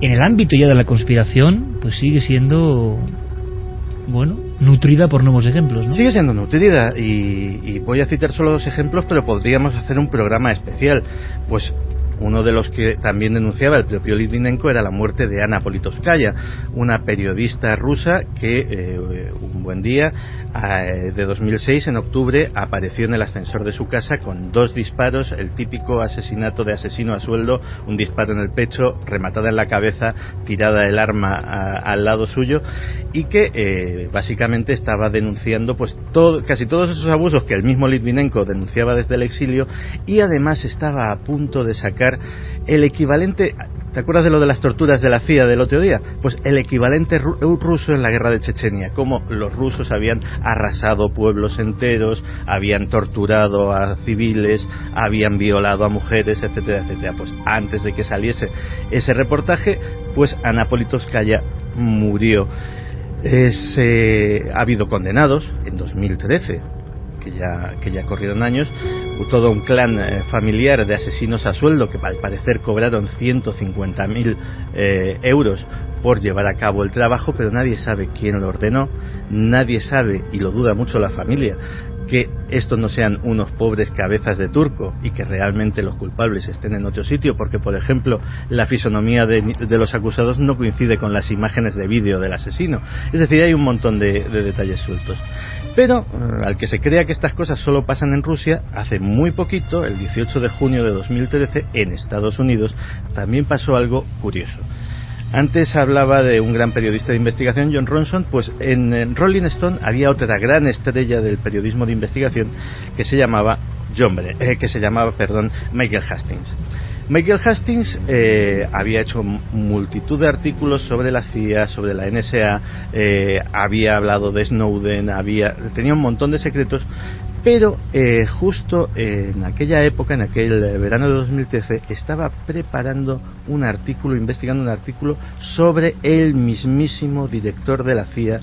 en el ámbito ya de la conspiración, pues sigue siendo, bueno, nutrida por nuevos ejemplos, ¿no? Sigue siendo nutrida, y voy a citar solo 2 ejemplos, pero podríamos hacer un programa especial. Pues uno de los que también denunciaba el propio Litvinenko era la muerte de Ana Politkovskaya, una periodista rusa que un buen día de 2006, en octubre, apareció en el ascensor de su casa con 2 disparos, el típico asesinato de asesino a sueldo, un disparo en el pecho, rematada en la cabeza, tirada el arma al lado suyo, y que básicamente estaba denunciando pues casi todos esos abusos que el mismo Litvinenko denunciaba desde el exilio, y además estaba a punto de sacar el equivalente. ¿Te acuerdas de lo de las torturas de la CIA del otro día? Pues el equivalente ruso en la guerra de Chechenia, cómo los rusos habían arrasado pueblos enteros, habían torturado a civiles, habían violado a mujeres, etcétera, etcétera. Pues antes de que saliese ese reportaje, pues Ana Politkovskaya murió. Ha habido condenados en 2013, que ya corrieron años, todo un clan familiar de asesinos a sueldo que al parecer cobraron 150.000 euros por llevar a cabo el trabajo, pero nadie sabe quién lo ordenó, nadie sabe, y lo duda mucho la familia, que estos no sean unos pobres cabezas de turco y que realmente los culpables estén en otro sitio, porque por ejemplo la fisonomía de los acusados no coincide con las imágenes de vídeo del asesino. Es decir, hay un montón de detalles sueltos. Pero al que se crea que estas cosas solo pasan en Rusia, hace muy poquito, el 18 de junio de 2013, en Estados Unidos, también pasó algo curioso. Antes hablaba de un gran periodista de investigación, John Ronson. Pues en Rolling Stone había otra gran estrella del periodismo de investigación que se llamaba Michael Hastings. Michael Hastings había hecho multitud de artículos sobre la CIA, sobre la NSA, había hablado de Snowden, tenía un montón de secretos, pero justo en aquella época, en aquel verano de 2013, estaba preparando un artículo, investigando un artículo sobre el mismísimo director de la CIA,